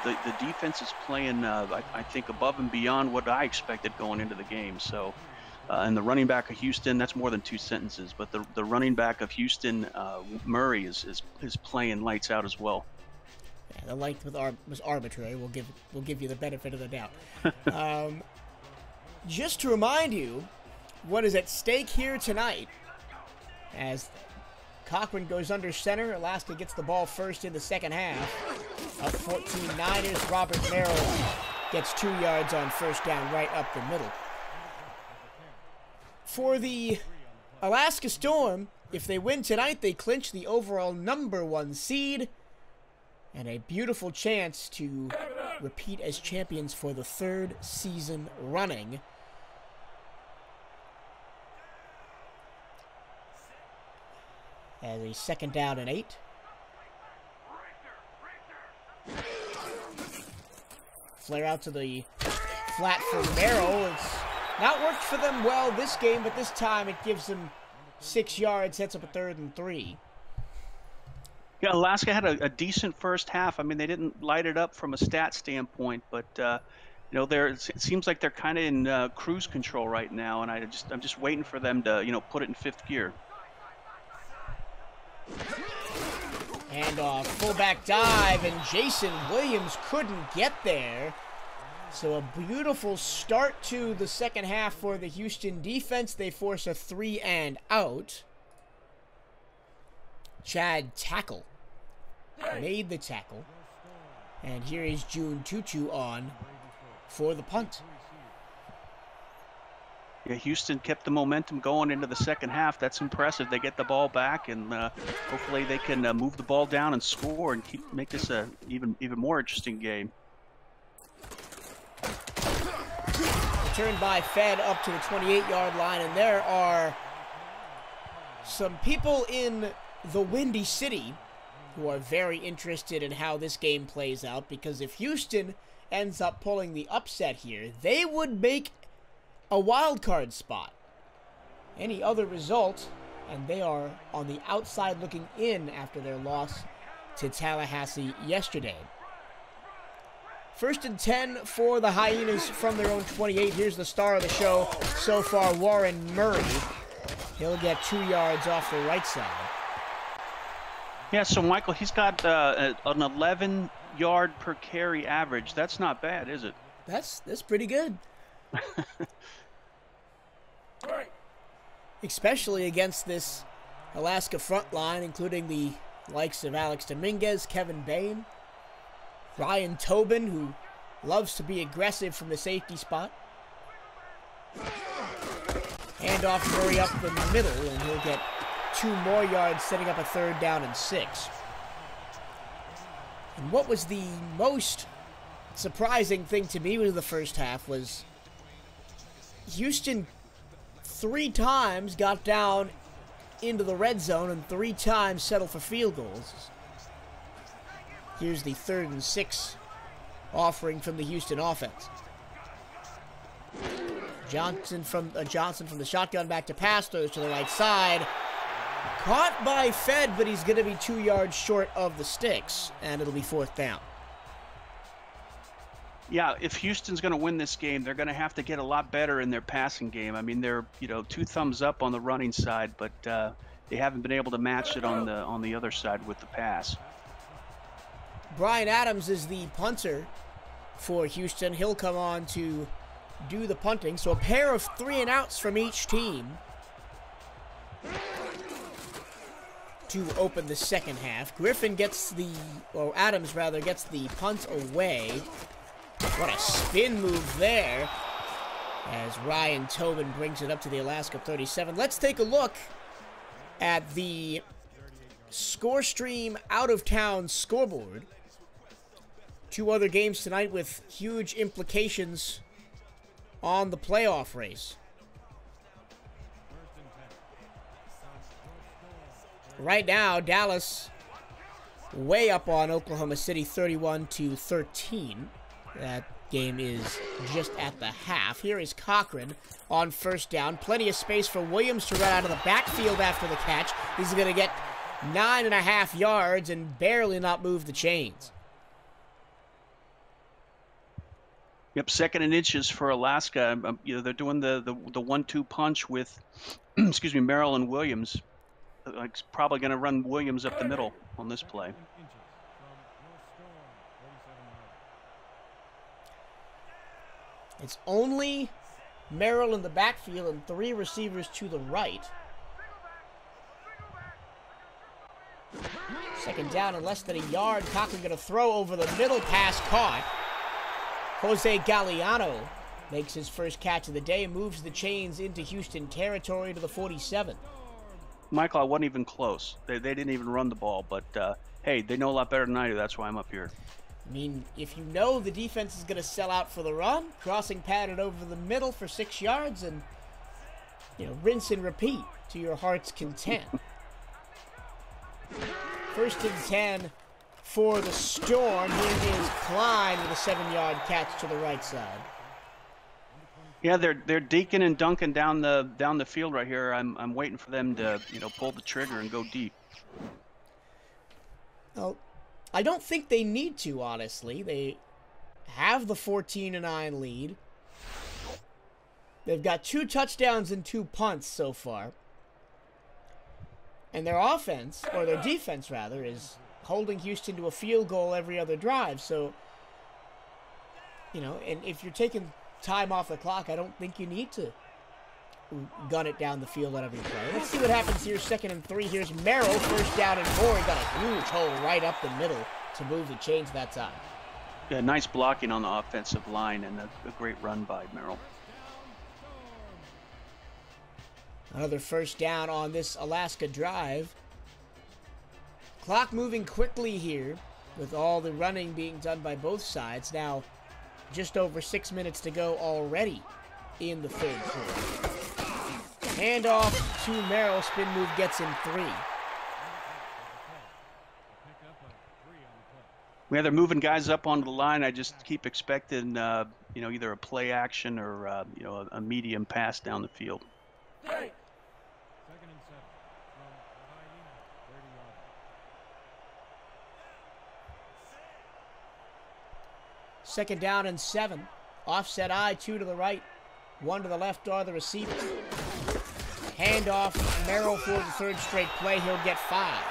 The defense is playing, I think, above and beyond what I expected going into the game. So, and the running back of Houston, that's more than 2 sentences. But the running back of Houston, Murray, is playing lights out as well. Yeah, the length was arbitrary. We'll give you the benefit of the doubt. Just to remind you, what is at stake here tonight, as Cochran goes under center, Alaska gets the ball first in the second half. Up 14 Niners, Robert Merrill gets 2 yards on first down right up the middle. For the Alaska Storm, if they win tonight, they clinch the overall #1 seed and a beautiful chance to repeat as champions for the 3rd season running. As a 2nd down and 8. Flare out to the flat for Merrill. It's not worked for them well this game, but this time it gives them 6 yards, sets up a 3rd and 3. Yeah, Alaska had a decent first half. I mean, they didn't light it up from a stat standpoint, but it seems like they're kind of in cruise control right now, and I'm just waiting for them to put it in 5th gear. And a fullback dive, and Jason Williams couldn't get there. So a beautiful start to the second half for the Houston defense. They force a 3 and out. Chad Tackle made the tackle. And here is June Tutu on for the punt. Yeah, Houston kept the momentum going into the second half. That's impressive. They get the ball back, and hopefully they can move the ball down and score and make this a even more interesting game. Returned by Fed up to the 28-yard line, and there are some people in the Windy City who are very interested in how this game plays out, because if Houston ends up pulling the upset here, they would make a wild card spot. Any other result, and they are on the outside looking in after their loss to Tallahassee yesterday. 1st and 10 for the Hyenas from their own 28. Here's the star of the show so far, Warren Murray. He'll get 2 yards off the right side. Yeah, so Michael, he's got an 11-yard per carry average. That's not bad, is it? That's pretty good. Especially against this Alaska front line, including the likes of Alex Dominguez, Kevin Bain, Ryan Tobin, who loves to be aggressive from the safety spot. Hand off Murray up the middle, and he'll get 2 more yards, setting up a 3rd down and 6. And what was the most surprising thing to me with the first half was Houston 3 times got down into the red zone and 3 times settled for field goals. Here's the 3rd and 6 offering from the Houston offense. Johnson from the shotgun back to pass, throws to the right side. Caught by Fed, but he's going to be 2 yards short of the sticks, and it'll be 4th down. Yeah, if Houston's going to win this game, they're going to have to get a lot better in their passing game. I mean, they're 2 thumbs up on the running side, but they haven't been able to match it on the other side with the pass. Brian Adams is the punter for Houston. He'll come on to do the punting. So a pair of 3 and outs from each team to open the second half. Adams rather gets the punt away. What a spin move there as Ryan Tobin brings it up to the Alaska 37. Let's take a look at the ScoreStream out-of-town scoreboard. 2 other games tonight with huge implications on the playoff race. Right now, Dallas way up on Oklahoma City, 31-13. That game is just at the half. Here is Cochran on first down. Plenty of space for Williams to run out of the backfield after the catch. He's going to get 9.5 yards and barely not move the chains. Yep, 2nd and inches for Alaska. They're doing the 1-2 punch with, excuse me, Merrill and Williams. Probably going to run Williams up the middle on this play. It's only Merrill in the backfield and 3 receivers to the right. Second down and less than a yard. Cochran going to throw over the middle, pass caught. Jose Galliano makes his first catch of the day, moves the chains into Houston territory to the 47. Michael, I wasn't even close. They didn't even run the ball, but hey, they know a lot better than I do. That's why I'm up here. I mean, if you know the defense is going to sell out for the run, crossing pattern over the middle for 6 yards, and, you know, rinse and repeat to your heart's content. First and 10 for the Storm. Here is Klein with a 7-yard catch to the right side. Yeah, they're deaking and dunking down the field right here. I'm waiting for them to, you know, pull the trigger and go deep. Well, I don't think they need to, honestly. They have the 14-9 lead. They've got 2 touchdowns and 2 punts so far. And their offense, or their defense rather, is holding Houston to a field goal every other drive. So, you know, and if you're taking time off the clock, I don't think you need to gun it down the field on every play. Let's see what happens here. 2nd and 3. Here's Merrill, first down and 4. He got a huge hole right up the middle to move the chains that time. Yeah, nice blocking on the offensive line and a great run by Merrill. Another first down on this Alaska drive. Clock moving quickly here with all the running being done by both sides. Now, just over 6 minutes to go already in the 3rd quarter. Handoff to Merrill. Spin move gets him 3. Yeah, they're moving guys up onto the line. I just keep expecting, you know, either a play action or, you know, a medium pass down the field. 2nd and 7 from the Hyena, 30 yards. 2nd down and 7. Offset I, 2 to the right, 1 to the left are the receivers. Handoff, Merrill for the 3rd straight play. He'll get 5.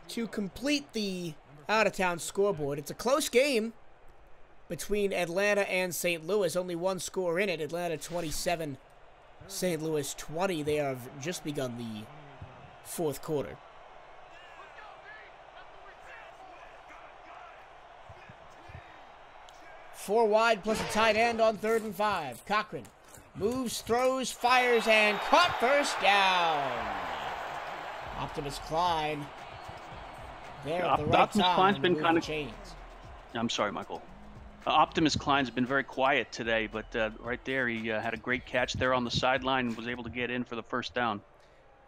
To complete the out-of-town scoreboard, it's a close game between Atlanta and St. Louis. Only 1 score in it. Atlanta 27, St. Louis 20. They have just begun the 4th quarter. Four wide plus a tight end on 3rd and 5. Cochran moves, throws, fires, and caught. First down. Optimus Klein there at the right Optimus time. Klein's been kind of chains. I'm sorry, Michael. Optimus Klein's been very quiet today, but right there he had a great catch there on the sideline and was able to get in for the first down.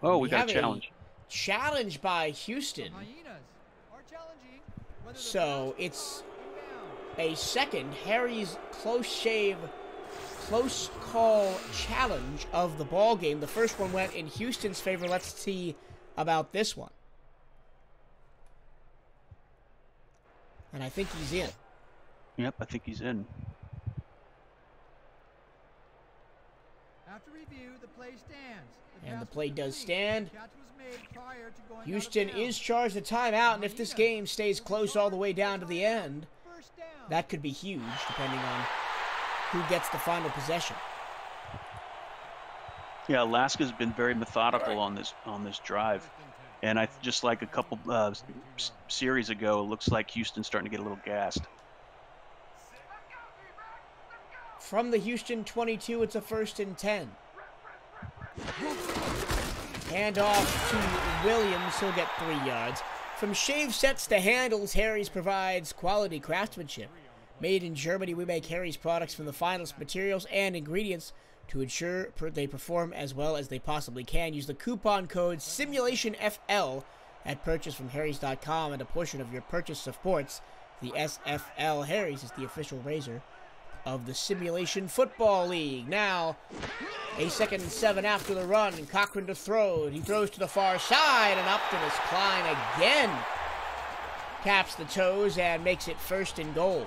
Oh, we got a challenge. Challenge by Houston. Hyenas are challenging. Whether the So pass it's inbound. a second Harry's close call challenge of the ball game. The first one went in Houston's favor. Let's see about this one. And I think he's in. Yep, I think he's in. After review, the play stands. And pass the was play does complete. stand. Catch was made prior to going out of Houston bounds. is charged a timeout, and if this game stays close all the way down to the end, First down. that could be huge, depending on who gets the final possession. Yeah, Alaska's been very methodical on this drive, and I just like a couple series ago, it looks like Houston's starting to get a little gassed. From the Houston 22, it's a 1st and 10. Hand off to Williams. He'll get 3 yards. From shave sets to handles, Harry's provides quality craftsmanship. Made in Germany, we make Harry's products from the finest materials and ingredients to ensure they perform as well as they possibly can. Use the coupon code SIMULATIONFL at purchase from Harry's.com, and a portion of your purchase supports the SFL. Harry's is the official razor of the Simulation Football League. Now, a 2nd and 7 after the run, and Cochran to throw. He throws to the far side, and Optimus Klein again caps the toes and makes it 1st and goal.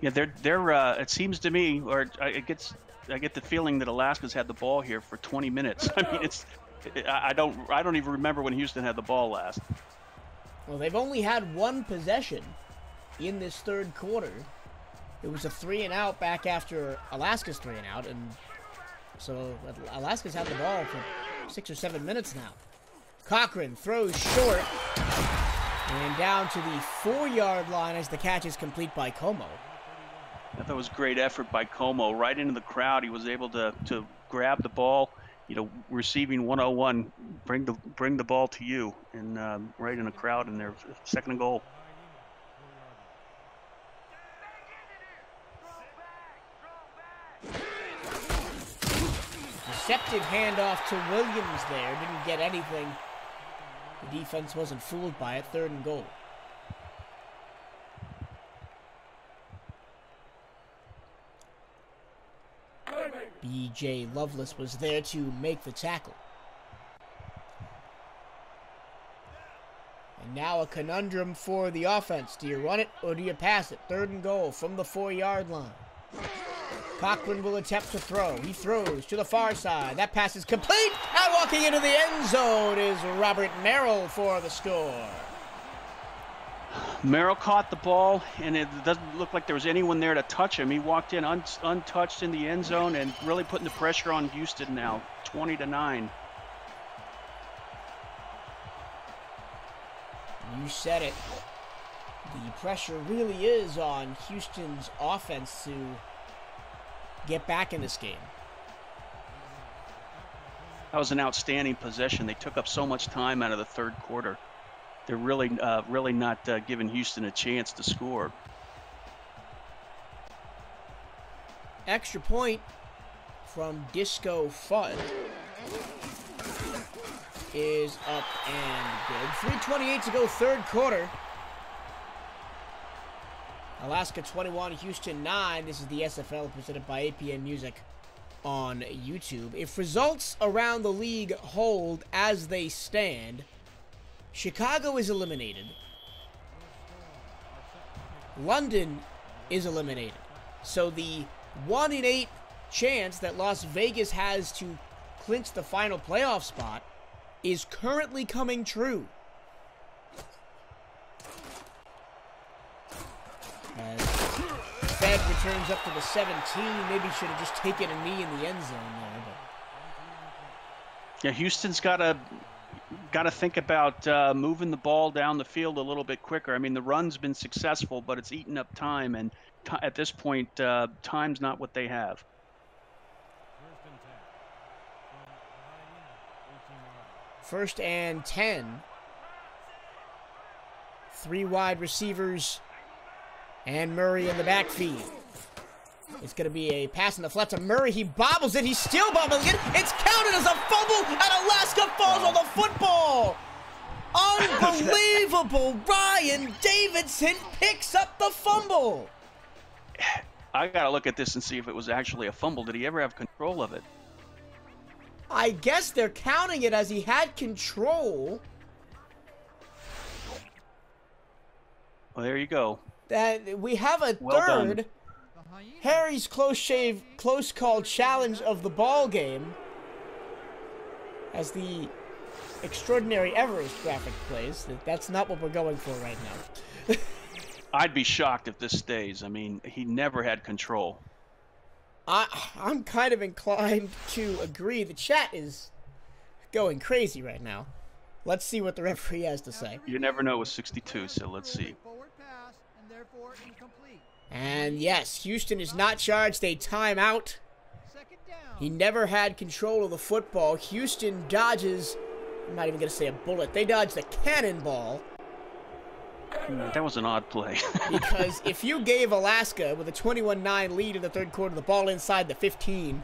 Yeah, they're it seems to me, or I get the feeling that Alaska's had the ball here for 20 minutes. I mean, I don't even remember when Houston had the ball last. Well, they've only had one possession in this third quarter. It was a 3-and-out back after Alaska's 3-and-out, and so Alaska's had the ball for 6 or 7 minutes now. Cochran throws short and down to the 4-yard line as the catch is complete by Como. I thought it was great effort by Como. Right into the crowd, he was able to grab the ball. You know, receiving 101, bring the ball to you, and right in the crowd in their second and goal. Deceptive handoff to Williams there. Didn't get anything. The defense wasn't fooled by it. 3rd and goal. B.J. Lovelace was there to make the tackle. And now a conundrum for the offense. Do you run it or do you pass it? 3rd and goal from the 4-yard line. Cochran will attempt to throw. He throws to the far side. That pass is complete. And walking into the end zone is Robert Merrill for the score. Merrill caught the ball, and it doesn't look like there was anyone there to touch him. He walked in untouched in the end zone and really putting the pressure on Houston now, 20-9. You said it. The pressure really is on Houston's offense to get back in this game. That was an outstanding possession. They took up so much time out of the third quarter. They're really not giving Houston a chance to score. Extra point from Disco Fudd is up and good. 3:28 to go, third quarter. Alaska 21, Houston 9. This is the SFL presented by APM Music on YouTube. If results around the league hold as they stand, Chicago is eliminated. London is eliminated. So the 1-in-8 chance that Las Vegas has to clinch the final playoff spot is currently coming true. As Fed returns up to the 17, maybe should have just taken a knee in the end zone there. But yeah, Houston's got to think about moving the ball down the field a little bit quicker. I mean, the run's been successful, but it's eaten up time, and at this point, time's not what they have. First and 10. 3 wide receivers and Murray in the backfield. It's going to be a pass in the flat to Murray. He bobbles it. He's still bobbling it. It's counted as a fumble, and Alaska falls on the football. Unbelievable. Ryan Davidson picks up the fumble. I got to look at this and see if it was actually a fumble. Did he ever have control of it? I guess they're counting it as he had control. Well, there you go. That we have a Well third done. Harry's close call challenge of the ball game as the extraordinary Everest graphic plays. That's not what we're going for right now. I'd be shocked if this stays. I mean, he never had control. I'm kind of inclined to agree. The chat is going crazy right now. Let's see what the referee has to say. You never know with 62, so let's see. And yes, Houston is not charged a timeout. He never had control of the football. Houston dodges, I'm not even going to say a bullet, they dodged a cannonball. That was an odd play. Because if you gave Alaska with a 21-9 lead in the third quarter, the ball inside the 15.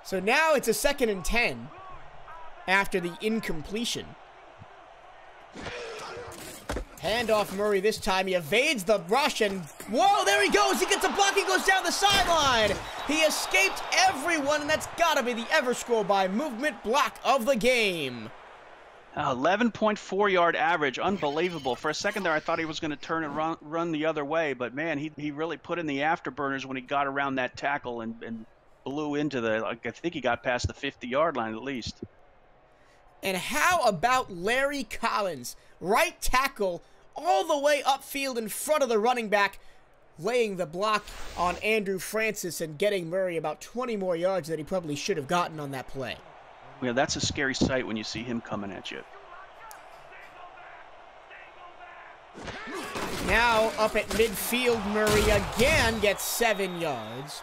So now it's a 2nd and 10 after the incompletion. Handoff Murray this time. He evades the rush and whoa, there he goes. He gets a block. He goes down the sideline. He escaped everyone, and that's got to be the ever scroll by movement block of the game. 11.4-yard average. Unbelievable. For a second there, I thought he was going to turn and run the other way, but man, he really put in the afterburners when he got around that tackle and blew into the, like, I think he got past the 50-yard line at least. And how about Larry Collins, right tackle, all the way upfield in front of the running back, laying the block on Andrew Francis and getting Murray about 20 more yards that he probably should have gotten on that play. Yeah, that's a scary sight when you see him coming at you. Now up at midfield, Murray again gets 7 yards.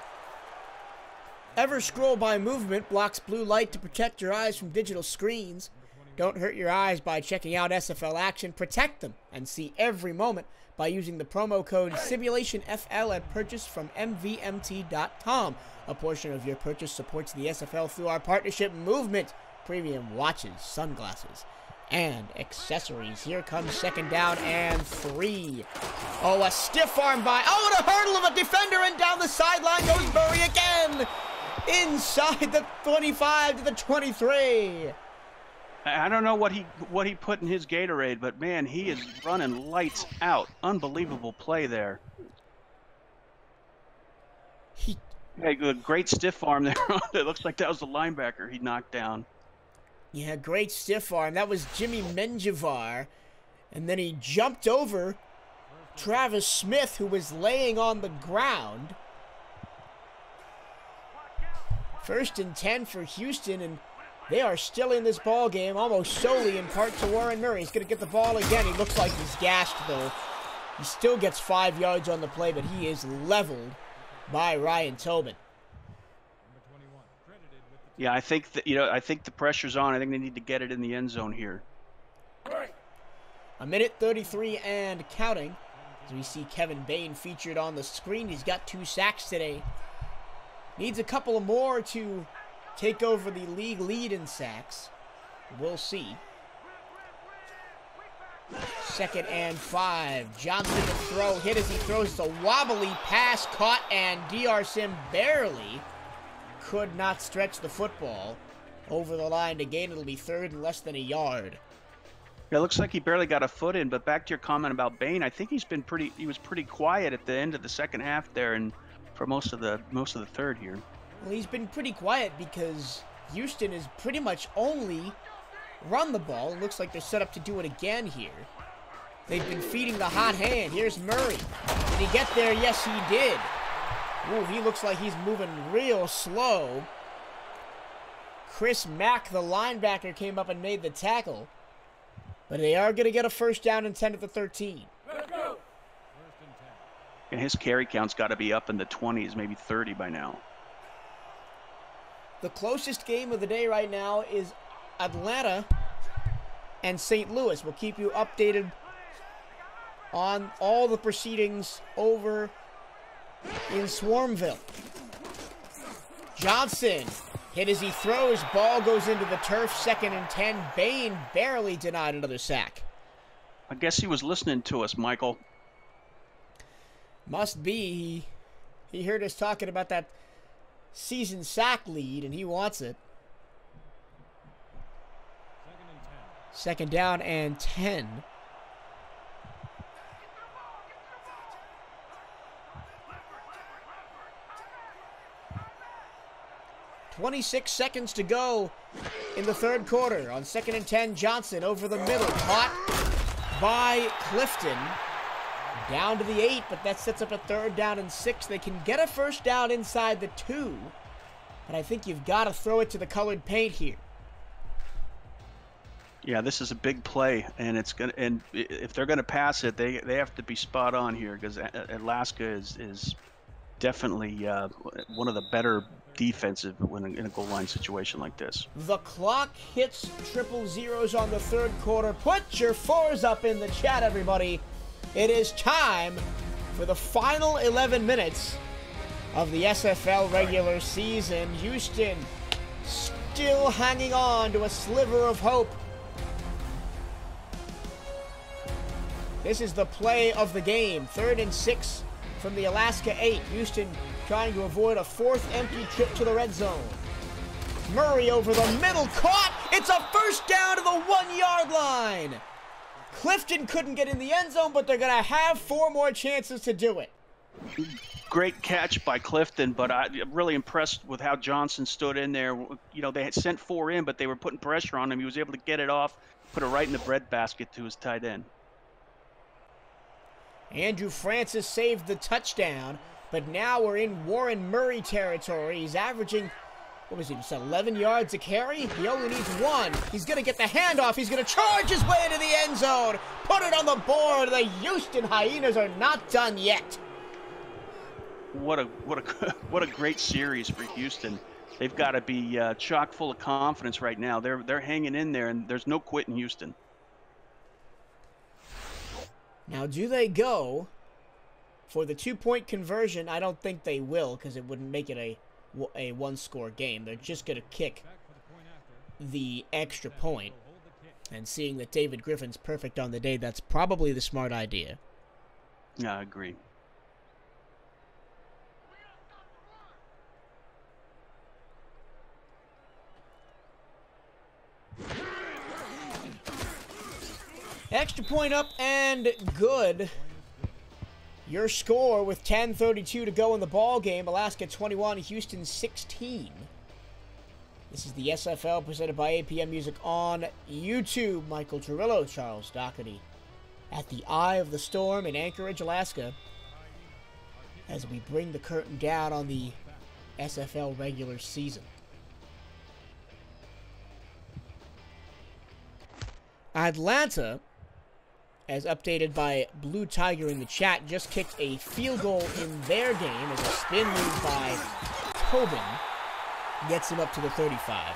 Ever scroll by movement blocks blue light to protect your eyes from digital screens. Don't hurt your eyes by checking out SFL action. Protect them and see every moment by using the promo code SimulationFL at purchase from MVMT.com. A portion of your purchase supports the SFL through our partnership movement, premium watches, sunglasses, and accessories. Here comes second down and 3. Oh, a stiff arm by, oh, and a hurdle of a defender, and down the sideline goes Murray again. Inside the 25 to the 23. I don't know what he put in his Gatorade, but man, he is running lights out. Unbelievable play there. Hey, good, great stiff arm there. It looks like that was the linebacker he knocked down. Yeah, great stiff arm. That was Jimmy Menjivar. And then he jumped over Travis Smith, who was laying on the ground. 1st and 10 for Houston, and they are still in this ball game, almost solely in part to Warren Murray. He's going to get the ball again. He looks like he's gashed, though. He still gets 5 yards on the play, but he is leveled by Ryan Tobin. Yeah, I think that, I think the pressure's on. I think they need to get it in the end zone here. 1:33 and counting. As we see Kevin Bain featured on the screen. He's got 2 sacks today. Needs a couple of more to take over the league lead in sacks. We'll see. 2nd and 5. Johnson to throw. Hit as he throws the wobbly pass. Caught, and DR Sim barely could not stretch the football over the line to gain. It'll be 3rd and less than a yard. Yeah, it looks like he barely got a foot in, but back to your comment about Bain, I think he was pretty quiet at the end of the second half there, and for most of the third here. Well, he's been pretty quiet because Houston has pretty much only run the ball. It looks like they're set up to do it again here. They've been feeding the hot hand. Here's Murray. Did he get there? Yes, he did. Ooh, he looks like he's moving real slow. Chris Mack, the linebacker, came up and made the tackle. But they are going to get a 1st down and 10 at the 13. Let's go. And his carry count's got to be up in the 20s, maybe 30 by now. The closest game of the day right now is Atlanta and St. Louis. We'll keep you updated on all the proceedings over in Swarmville. Johnson hit as he throws. Ball goes into the turf. 2nd and 10. Bain barely denied another sack. I guess he was listening to us, Michael. Must be. He heard us talking about that season sack lead, and he wants it. 2nd down and 10. .26 seconds to go in the 3rd quarter. On 2nd and 10, Johnson over the middle. Caught by Clifton. Down to the 8, but that sets up a 3rd down and 6. They can get a 1st down inside the 2, but I think you've got to throw it to the colored paint here. Yeah, this is a big play, and if they're gonna pass it, they have to be spot on here, because Alaska is definitely one of the better defensive in a goal line situation like this. The clock hits triple zeros on the 3rd quarter. Put your 4s up in the chat, everybody. It is time for the final 11 minutes of the SFL regular season. Houston still hanging on to a sliver of hope. This is the play of the game. 3rd and 6 from the Alaska 8. Houston trying to avoid a 4th empty trip to the red zone. Murray over the middle, caught! It's a 1st down to the 1-yard line! Clifton couldn't get in the end zone, but they're going to have 4 more chances to do it. great catch by Clifton, but I'm really impressed with how Johnson stood in there. You know, they had sent 4 in, but they were putting pressure on him. He was able to get it off, put it right in the breadbasket to his tight end. Andrew Francis saved the touchdown, but now we're in Warren Murray territory. He's averaging, what was he, just 11 yards a carry? He only needs 1. He's going to get the handoff. He's going to charge his way into the end zone. Put it on the board. The Houston Hyenas are not done yet. What a great series for Houston. They've got to be chock full of confidence right now. They're hanging in there, and there's no quit in Houston. Now, do they go for the 2-point conversion? I don't think they will, because it wouldn't make it a one-score game. They're just going to kick the extra point. And seeing that David Griffin's perfect on the day, that's probably the smart idea. Yeah, I agree. Extra point up and good. Your score with 10:32 to go in the ball game. Alaska 21, Houston 16. This is the SFL presented by APM Music on YouTube. Michael Turillo, Charles Doherty at the Eye of the Storm in Anchorage, Alaska, as we bring the curtain down on the SFL regular season. Atlanta, as updated by Blue Tiger in the chat, just kicked a field goal in their game as a spin move by Tobin gets him up to the 35.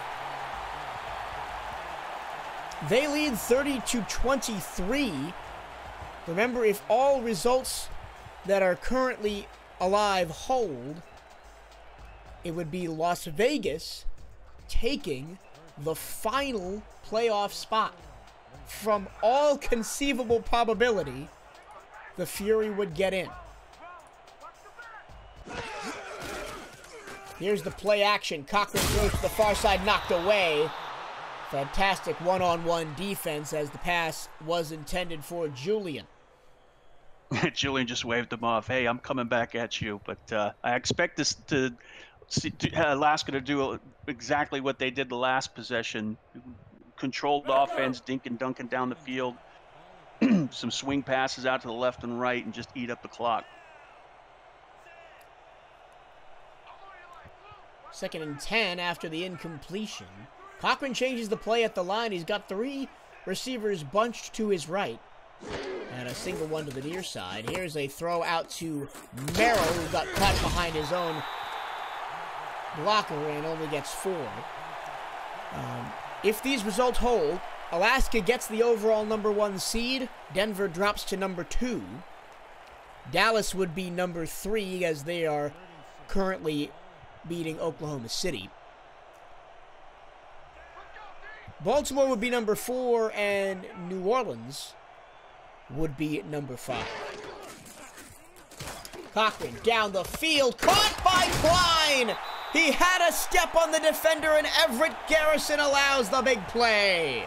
They lead 30-23. Remember, if all results that are currently alive hold, it would be Las Vegas taking the final playoff spot. From all conceivable probability, the Fury would get in. Here's the play action. Cochran throws to the far side, knocked away. Fantastic one-on-one defense as the pass was intended for Julian. Julian just waved him off. Hey, I'm coming back at you. But I expect this to Alaska to do exactly what they did the last possession. Controlled offense, dinking, dunking down the field. Some swing passes out to the left and right and just eat up the clock. 2nd and 10 after the incompletion. Cochran changes the play at the line. He's got 3 receivers bunched to his right and a single one to the near side. Here's a throw out to Merrill, who got caught behind his own blocker and only gets 4. If these results hold, Alaska gets the overall #1 seed. Denver drops to #2. Dallas would be #3 as they are currently beating Oklahoma City. Baltimore would be #4, and New Orleans would be #5. Cochran down the field, caught by Klein! He had a step on the defender, and Everett Garrison allows the big play.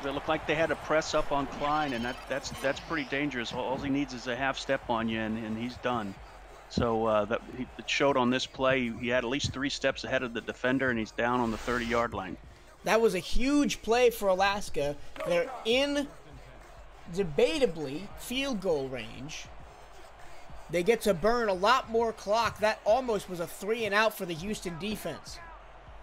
It looked like they had to press up on Klein, and that's pretty dangerous. All he needs is a half step on you, and he's done. So it showed on this play. He had at least 3 steps ahead of the defender, and he's down on the 30-yard line. That was a huge play for Alaska. They're in, debatably, field goal range. They get to burn a lot more clock. That almost was a 3-and-out for the Houston defense.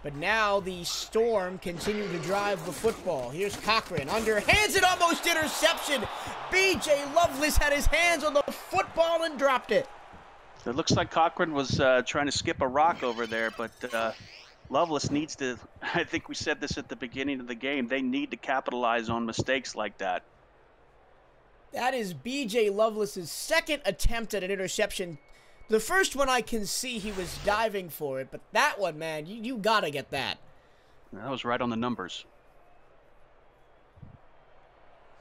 But now the Storm continue to drive the football. Here's Cochran, underhands it, almost interception. B.J. Lovelace had his hands on the football and dropped it. It looks like Cochran was trying to skip a rock over there, but Lovelace needs to, I think we said this at the beginning of the game, they need to capitalize on mistakes like that. That is B.J. Lovelace's 2nd attempt at an interception. The first one I can see he was diving for it, but that one, man, you gotta get that. That was right on the numbers.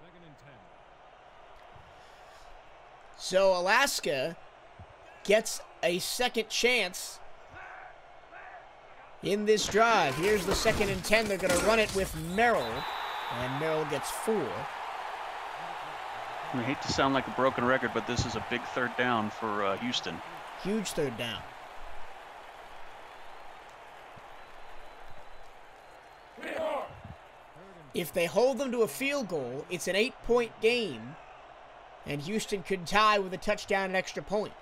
2nd and 10. So Alaska gets a second chance in this drive. Here's the 2nd and 10. They're going to run it with Merrill, and Merrill gets 4. I hate to sound like a broken record, but this is a big 3rd down for Houston. Huge third down. If they hold them to a field goal, it's an 8-point game, and Houston could tie with a touchdown and extra point.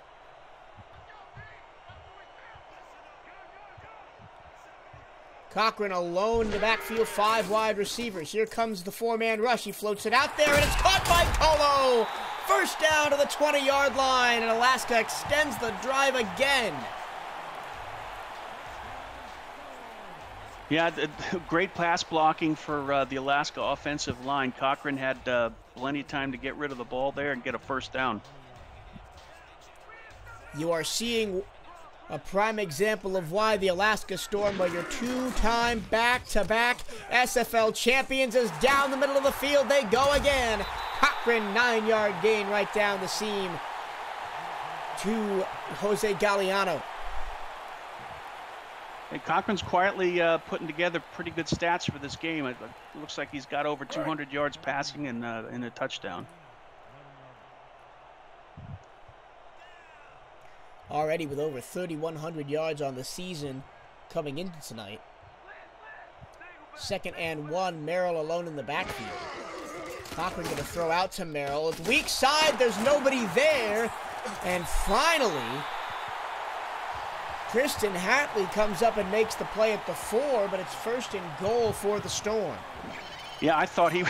Cochran alone in the backfield, 5 wide receivers. Here comes the 4-man rush. He floats it out there, and it's caught by Colo. First down to the 20-yard line, and Alaska extends the drive again. Yeah, great pass blocking for the Alaska offensive line. Cochran had plenty of time to get rid of the ball there and get a first down. You are seeing a prime example of why the Alaska Storm are your 2-time back-to-back SFL champions, as down the middle of the field they go again. Cochran, 9-yard gain right down the seam to Jose Galeano. And Cochran's quietly putting together pretty good stats for this game. It looks like he's got over 200 yards passing and a touchdown. Already with over 3,100 yards on the season coming into tonight. 2nd and 1, Merrill alone in the backfield. Cochran going to throw out to Merrill. It's weak side, there's nobody there. And finally, Kristen Hatley comes up and makes the play at the 4, but it's 1st and goal for the Storm. Yeah, I thought he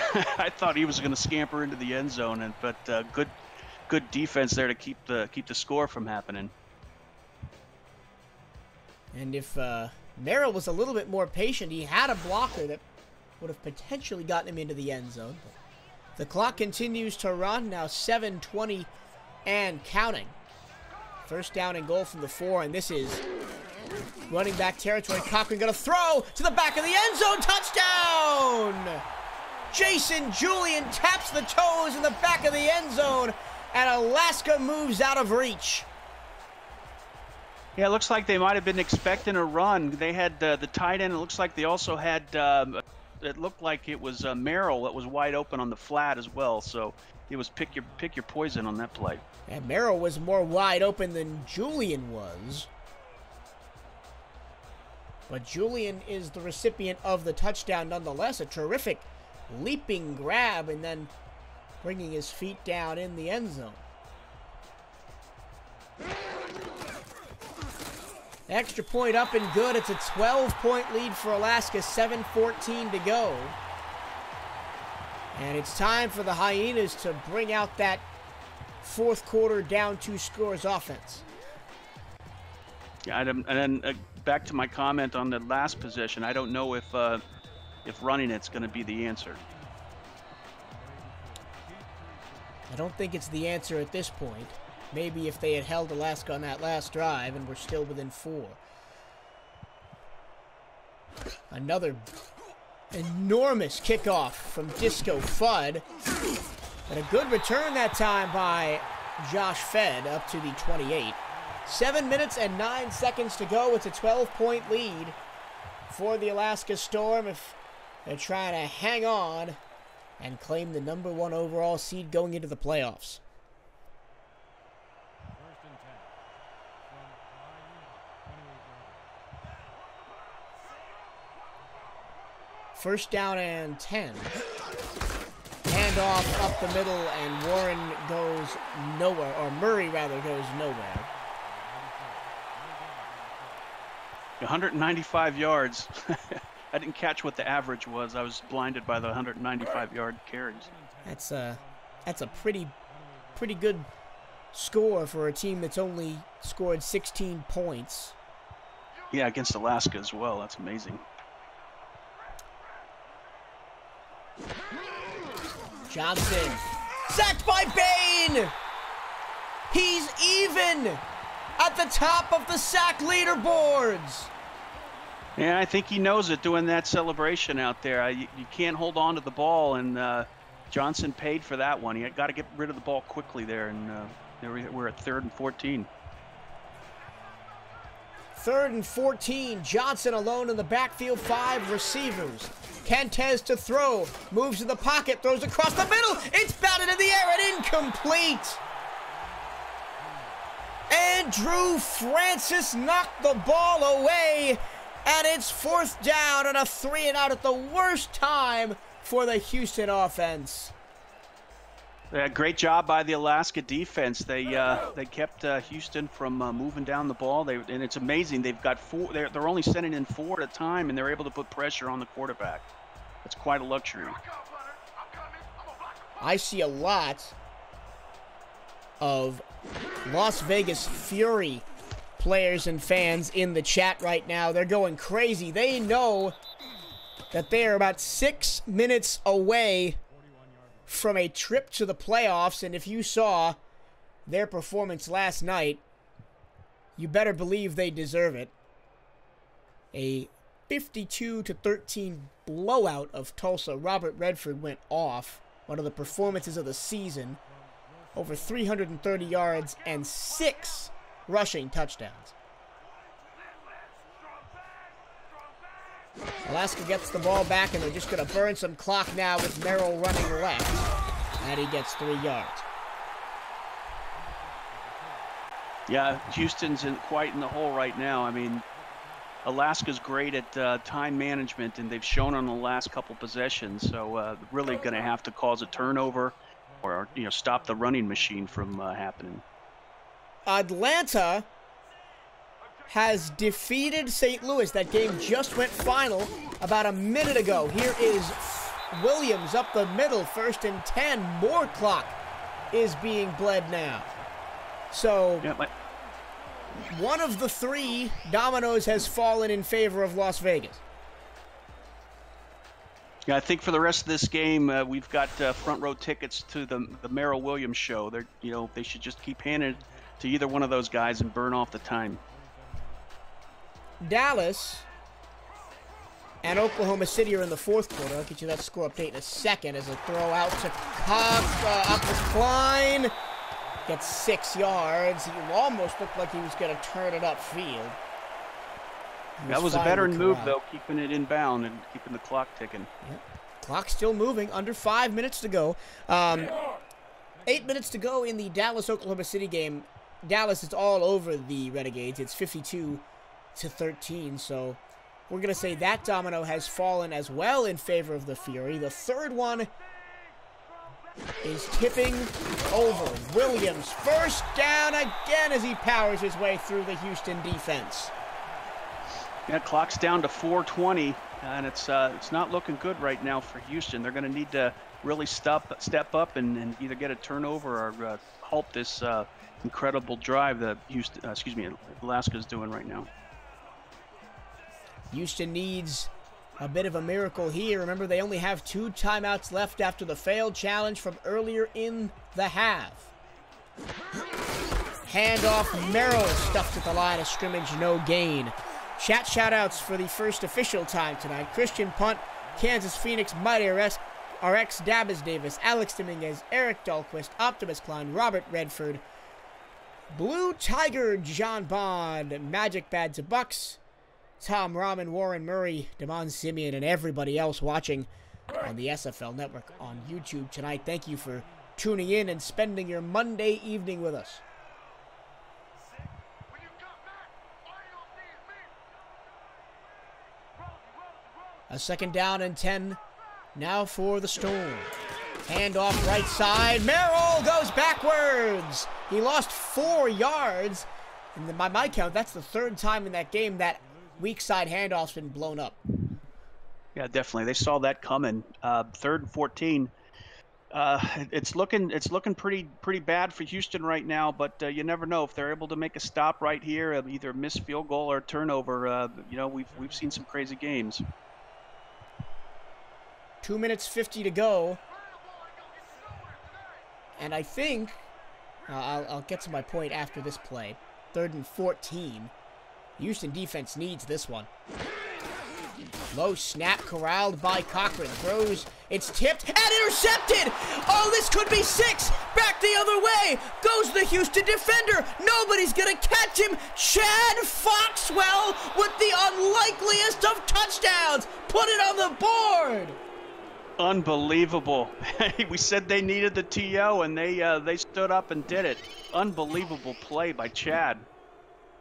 was going to scamper into the end zone, but good defense there to keep the score from happening. And if Merrill was a little bit more patient, he had a blocker that would have potentially gotten him into the end zone. But the clock continues to run, now 7:20 and counting. 1st down and goal from the 4, and this is running back territory. Cochran going to throw to the back of the end zone. Touchdown! Jason Julian taps the toes in the back of the end zone, and Alaska moves out of reach. Yeah, it looks like they might have been expecting a run. They had the tight end. It looks like they also had, it looked like it was Merrill that was wide open on the flat as well. So it was pick your poison on that play. And Merrill was more wide open than Julian was. But Julian is the recipient of the touchdown nonetheless. A terrific leaping grab and then bringing his feet down in the end zone. Extra point up and good. It's a 12-point lead for Alaska, 7:14 to go. And it's time for the Hyenas to bring out that 4th quarter down 2 scores offense. Yeah, and then back to my comment on the last possession. I don't know if running it's going to be the answer. I don't think it's the answer at this point. Maybe if they had held Alaska on that last drive and were still within 4. Another enormous kickoff from Disco Fudd. And a good return that time by Josh Fedd up to the 28. 7 minutes and 9 seconds to go. It's a 12-point lead for the Alaska Storm if they're trying to hang on and claim the #1 overall seed going into the playoffs. 1st down and 10. Handoff up the middle, and Warren goes nowhere, or Murray rather goes nowhere. 195 yards. I didn't catch what the average was. I was blinded by the 195-yard carries. That's a pretty good score for a team that's only scored 16 points. Yeah, against Alaska as well. That's amazing. Johnson, sacked by Bain! He's even at the top of the sack leaderboards! Yeah, I think he knows it doing that celebration out there. You can't hold on to the ball, and Johnson paid for that one. He got to get rid of the ball quickly there, and we're at 3rd and 14. 3rd and 14, Johnson alone in the backfield, 5 receivers. Kentez to throw, moves to the pocket, throws across the middle, it's batted in the air and incomplete. Drew Francis knocked the ball away, and it's 4th down and a 3-and-out at the worst time for the Houston offense. Great job by the Alaska defense. They kept Houston from moving down the ball. And it's amazing. They've got 4. They're only sending in 4 at a time, and they're able to put pressure on the quarterback. That's quite a luxury. I see a lot of Las Vegas Fury players and fans in the chat right now. They're going crazy. They know that they are about 6 minutes away from a trip to the playoffs, and if you saw their performance last night, you better believe they deserve it. A 52-13 blowout of Tulsa. Robert Redford went off. One of the performances of the season. Over 330 yards and 6 rushing touchdowns. Alaska gets the ball back, and they're just going to burn some clock now with Merrill running left. And he gets 3 yards. Yeah, Houston's quite in the hole right now. I mean, Alaska's great at time management, and they've shown on the last couple possessions. So really going to have to cause a turnover or stop the running machine from happening. Atlanta has defeated St. Louis. That game just went final about a minute ago. Here is Williams up the middle, 1st and 10. More clock is being bled now. So one of the 3 dominoes has fallen in favor of Las Vegas. Yeah, I think for the rest of this game, we've got front row tickets to the Merrill Williams show. They should just keep handing it to either one of those guys and burn off the time. Dallas and Oklahoma City are in the 4th quarter. I'll get you that score update in a second as a throw out to Cox. Up with Klein. Gets 6 yards. He almost looked like he was going to turn it upfield. That was a veteran move, though, keeping it inbound and keeping the clock ticking. Yep. Clock still moving. Under 5 minutes to go. 8 minutes to go in the Dallas-Oklahoma City game. Dallas is all over the Renegades. It's 52-13, so we're going to say that domino has fallen as well in favor of the Fury. The 3rd one is tipping over. Williams, 1st down again as he powers his way through the Houston defense. Yeah, clock's down to 4:20, and it's not looking good right now for Houston. They're going to need to really step up and either get a turnover or halt this incredible drive that Alaska's doing right now. Houston needs a bit of a miracle here. Remember, they only have 2 timeouts left after the failed challenge from earlier in the half. Handoff, Merrill stuffed at the line of scrimmage, no gain. Chat shoutouts for the first official time tonight. Christian Punt, Kansas Phoenix, Mighty RX, Dabbas Davis, Alex Dominguez, Eric Dahlquist, Optimus Klein, Robert Redford, Blue Tiger, John Bond, Magic Bad to Bucks, Tom Rahman, Warren Murray, Damon Simeon, and everybody else watching on the SFL Network on YouTube tonight. Thank you for tuning in and spending your Monday evening with us. A 2nd down and 10 now for the Storm. Handoff right side. Merrill goes backwards. He lost 4 yards. And by my count, that's the 3rd time in that game that weak side handoff's been blown up. Yeah, definitely. They saw that coming. 3rd and 14. It's looking pretty bad for Houston right now, but you never know if they're able to make a stop right here, either miss field goal or turnover. We've seen some crazy games. 2 minutes 50 to go. And I think I'll get to my point after this play. 3rd and 14. Houston defense needs this one. Low snap corralled by Cochran. Throws. It's tipped and intercepted. Oh, this could be 6. Back the other way. Goes the Houston defender. Nobody's going to catch him. Chad Foxwell with the unlikeliest of touchdowns. Put it on the board. Unbelievable. We said they needed the TO, and they stood up and did it. Unbelievable play by Chad.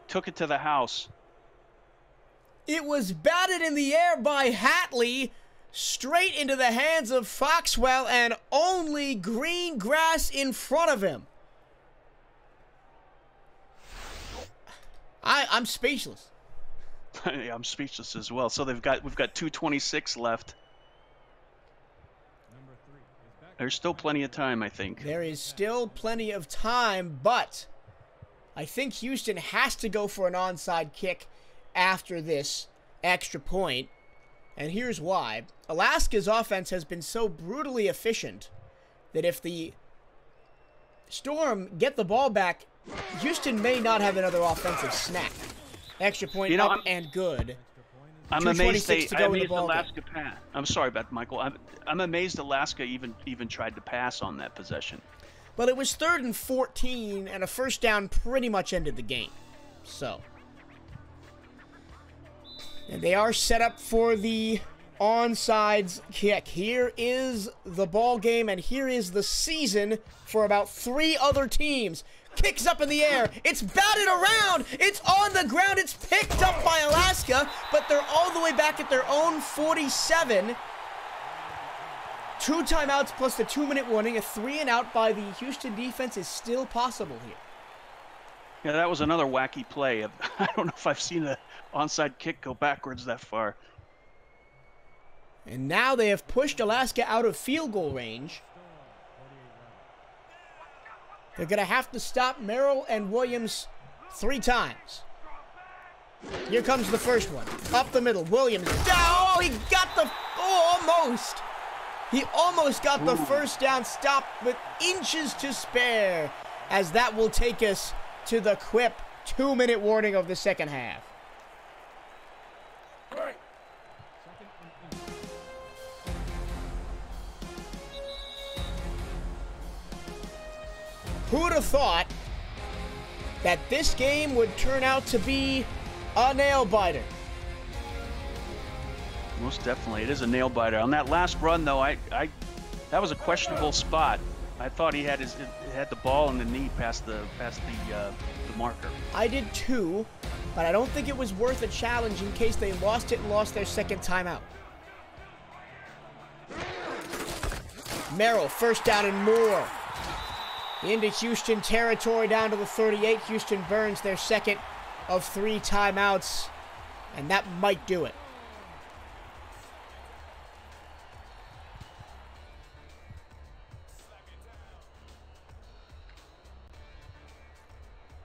took it to the house. It was batted in the air by Hatley, straight into the hands of Foxwell, and only green grass in front of him. I'm speechless. Yeah, I'm speechless as well. So we've got 2:26 left. There's still plenty of time, I think. There is still plenty of time, but I think Houston has to go for an onside kick after this extra point. And here's why. Alaska's offense has been so brutally efficient that if the Storm get the ball back, Houston may not have another offensive snap. Extra point up and good. I'm amazed Alaska pass. I'm sorry about Michael. I'm amazed Alaska even tried to pass on that possession. But it was 3rd and 14, and a first down pretty much ended the game. So, and they are set up for the onside kick. Here is the ball game, and here is the season for about 3 other teams. Kicks up in the air. It's batted around. It's on the ground. It's picked up by Alaska, but they're all the way back at their own 47. 2 timeouts plus the 2-minute warning. A 3-and-out by the Houston defense is still possible here. Yeah, that was another wacky play. I don't know if I've seen an onside kick go backwards that far. And now they have pushed Alaska out of field goal range. They're going to have to stop Merrill and Williams 3 times. Here comes the first one. Up the middle. Williams. Oh, he got the... Oh, almost. He almost got the first down stop with inches to spare, as that will take us to the Quip 2-minute warning of the second half. Who'd have thought that this game would turn out to be a nail-biter? Most definitely. It is a nail-biter. On that last run, though, that was a questionable spot. I thought he had the ball in the knee past the marker. I did too, but I don't think it was worth a challenge in case they lost it and lost their second timeout. Merrill, first down and more. Into Houston territory, down to the 38. Houston burns their second of 3 timeouts, and that might do it.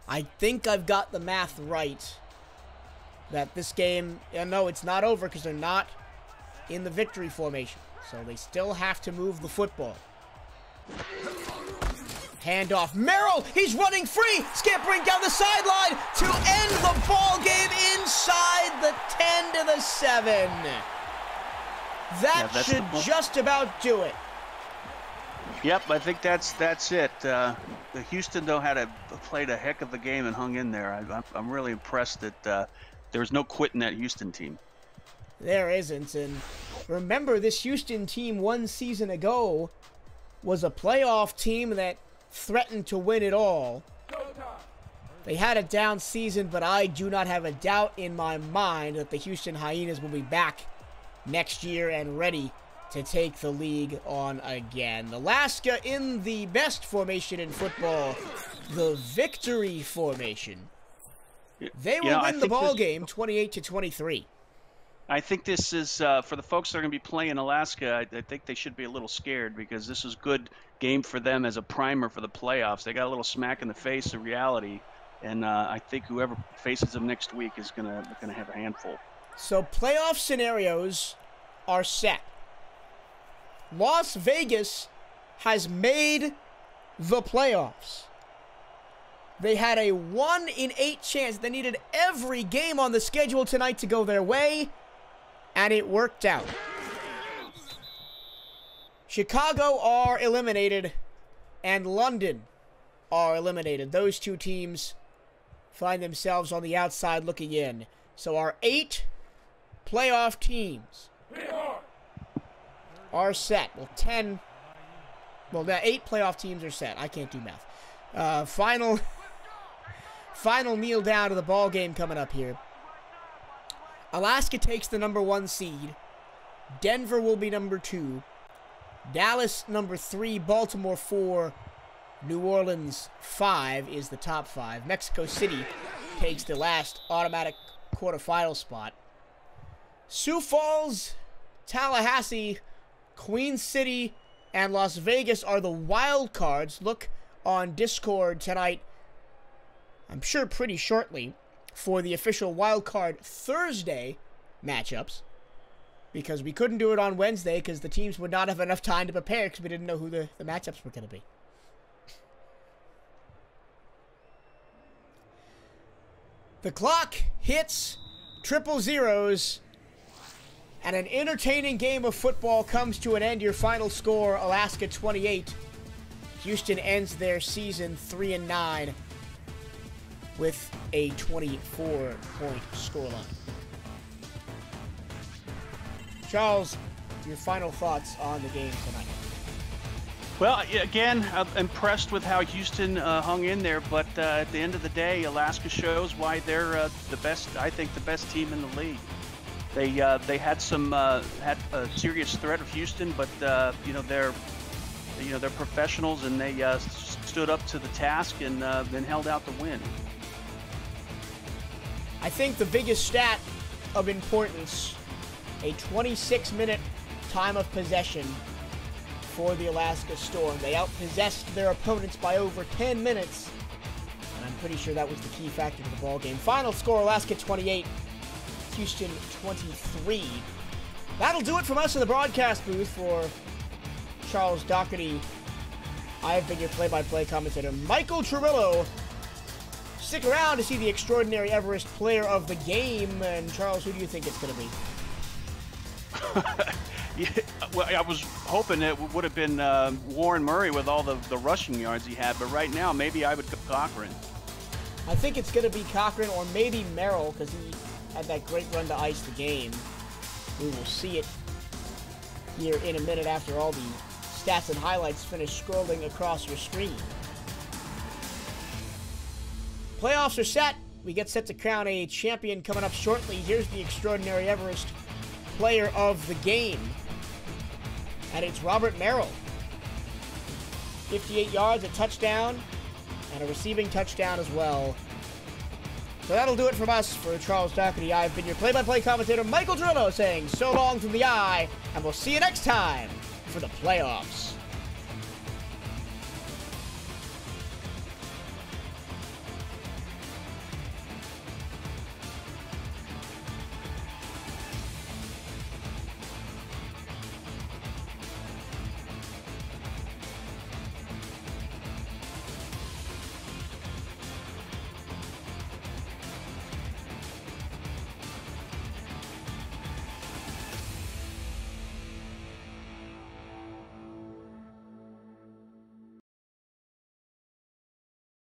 I think I've got the math right. That this game, no, it's not over because they're not in the victory formation. So they still have to move the football. Handoff. Merrill, he's running free. Scampering down the sideline to end the ball game inside the 10 to the 7. That should just about do it. Yep, I think that's it. The Houston, though, played a heck of a game and hung in there. I'm really impressed that there was no quit in that Houston team. There isn't. And remember, this Houston team 1 season ago was a playoff team that threatened to win it all. They had a down season, but I do not have a doubt in my mind that the Houston Hyenas will be back next year and ready to take the league on again. Alaska in the best formation in football, the victory formation. They will win the ball game 28-23. I think this is, for the folks that are going to be playing Alaska, I think they should be a little scared because this is a good game for them as a primer for the playoffs. They got a little smack in the face of reality, and I think whoever faces them next week is going to have a handful. So playoff scenarios are set. Las Vegas has made the playoffs. They had a 1 in 8 chance. They needed every game on the schedule tonight to go their way, and it worked out. Chicago are eliminated, and London are eliminated. Those 2 teams find themselves on the outside looking in. So our 8 playoff teams are set. Well, 8 playoff teams are set. I can't do math. Final kneel down to the ball game coming up here. Alaska takes the number 1 seed. Denver will be number 2. Dallas number 3. Baltimore 4. New Orleans 5 is the top 5. Mexico City takes the last automatic quarterfinal spot. Sioux Falls, Tallahassee, Queen City, and Las Vegas are the wild cards. Look on Discord tonight, I'm sure pretty shortly, for the official wild card Thursday matchups, because we couldn't do it on Wednesday because the teams would not have enough time to prepare because we didn't know who the matchups were going to be. The clock hits triple zeros, and an entertaining game of football comes to an end. Your final score, Alaska 28. Houston ends their season 3-9 with a 24-point scoreline. Charles, your final thoughts on the game tonight. Well, again, I'm impressed with how Houston hung in there, but at the end of the day, Alaska shows why they're the best. I think the best team in the league. They had a serious threat of Houston, but they're professionals, and they stood up to the task and then held out the win. I think the biggest stat of importance, a 26-minute time of possession for the Alaska Storm. They outpossessed their opponents by over 10 minutes, and I'm pretty sure that was the key factor to the ballgame. Final score, Alaska 28, Houston 23. That'll do it from us in the broadcast booth. For Charles Doherty, I've been your play-by-play commentator, Michael Turillo. Stick around to see the extraordinary Everest player of the game. And Charles, who do you think it's going to be? Yeah, well, I was hoping it would have been Warren Murray with all the rushing yards he had, but right now maybe I would go Cochran. I think it's going to be Cochran or maybe Merrill, because he had that great run to ice the game. We will see it here in a minute after all the stats and highlights finish scrolling across your screen. Playoffs are set. We get set to crown a champion coming up shortly. Here's the extraordinary Everest player of the game, and it's Robert Merrill. 58 yards, a touchdown, and a receiving touchdown as well. So that'll do it from us. For Charles Doherty, I've been your play-by-play commentator, Michael Turillo, saying so long from the eye, and we'll see you next time for the playoffs.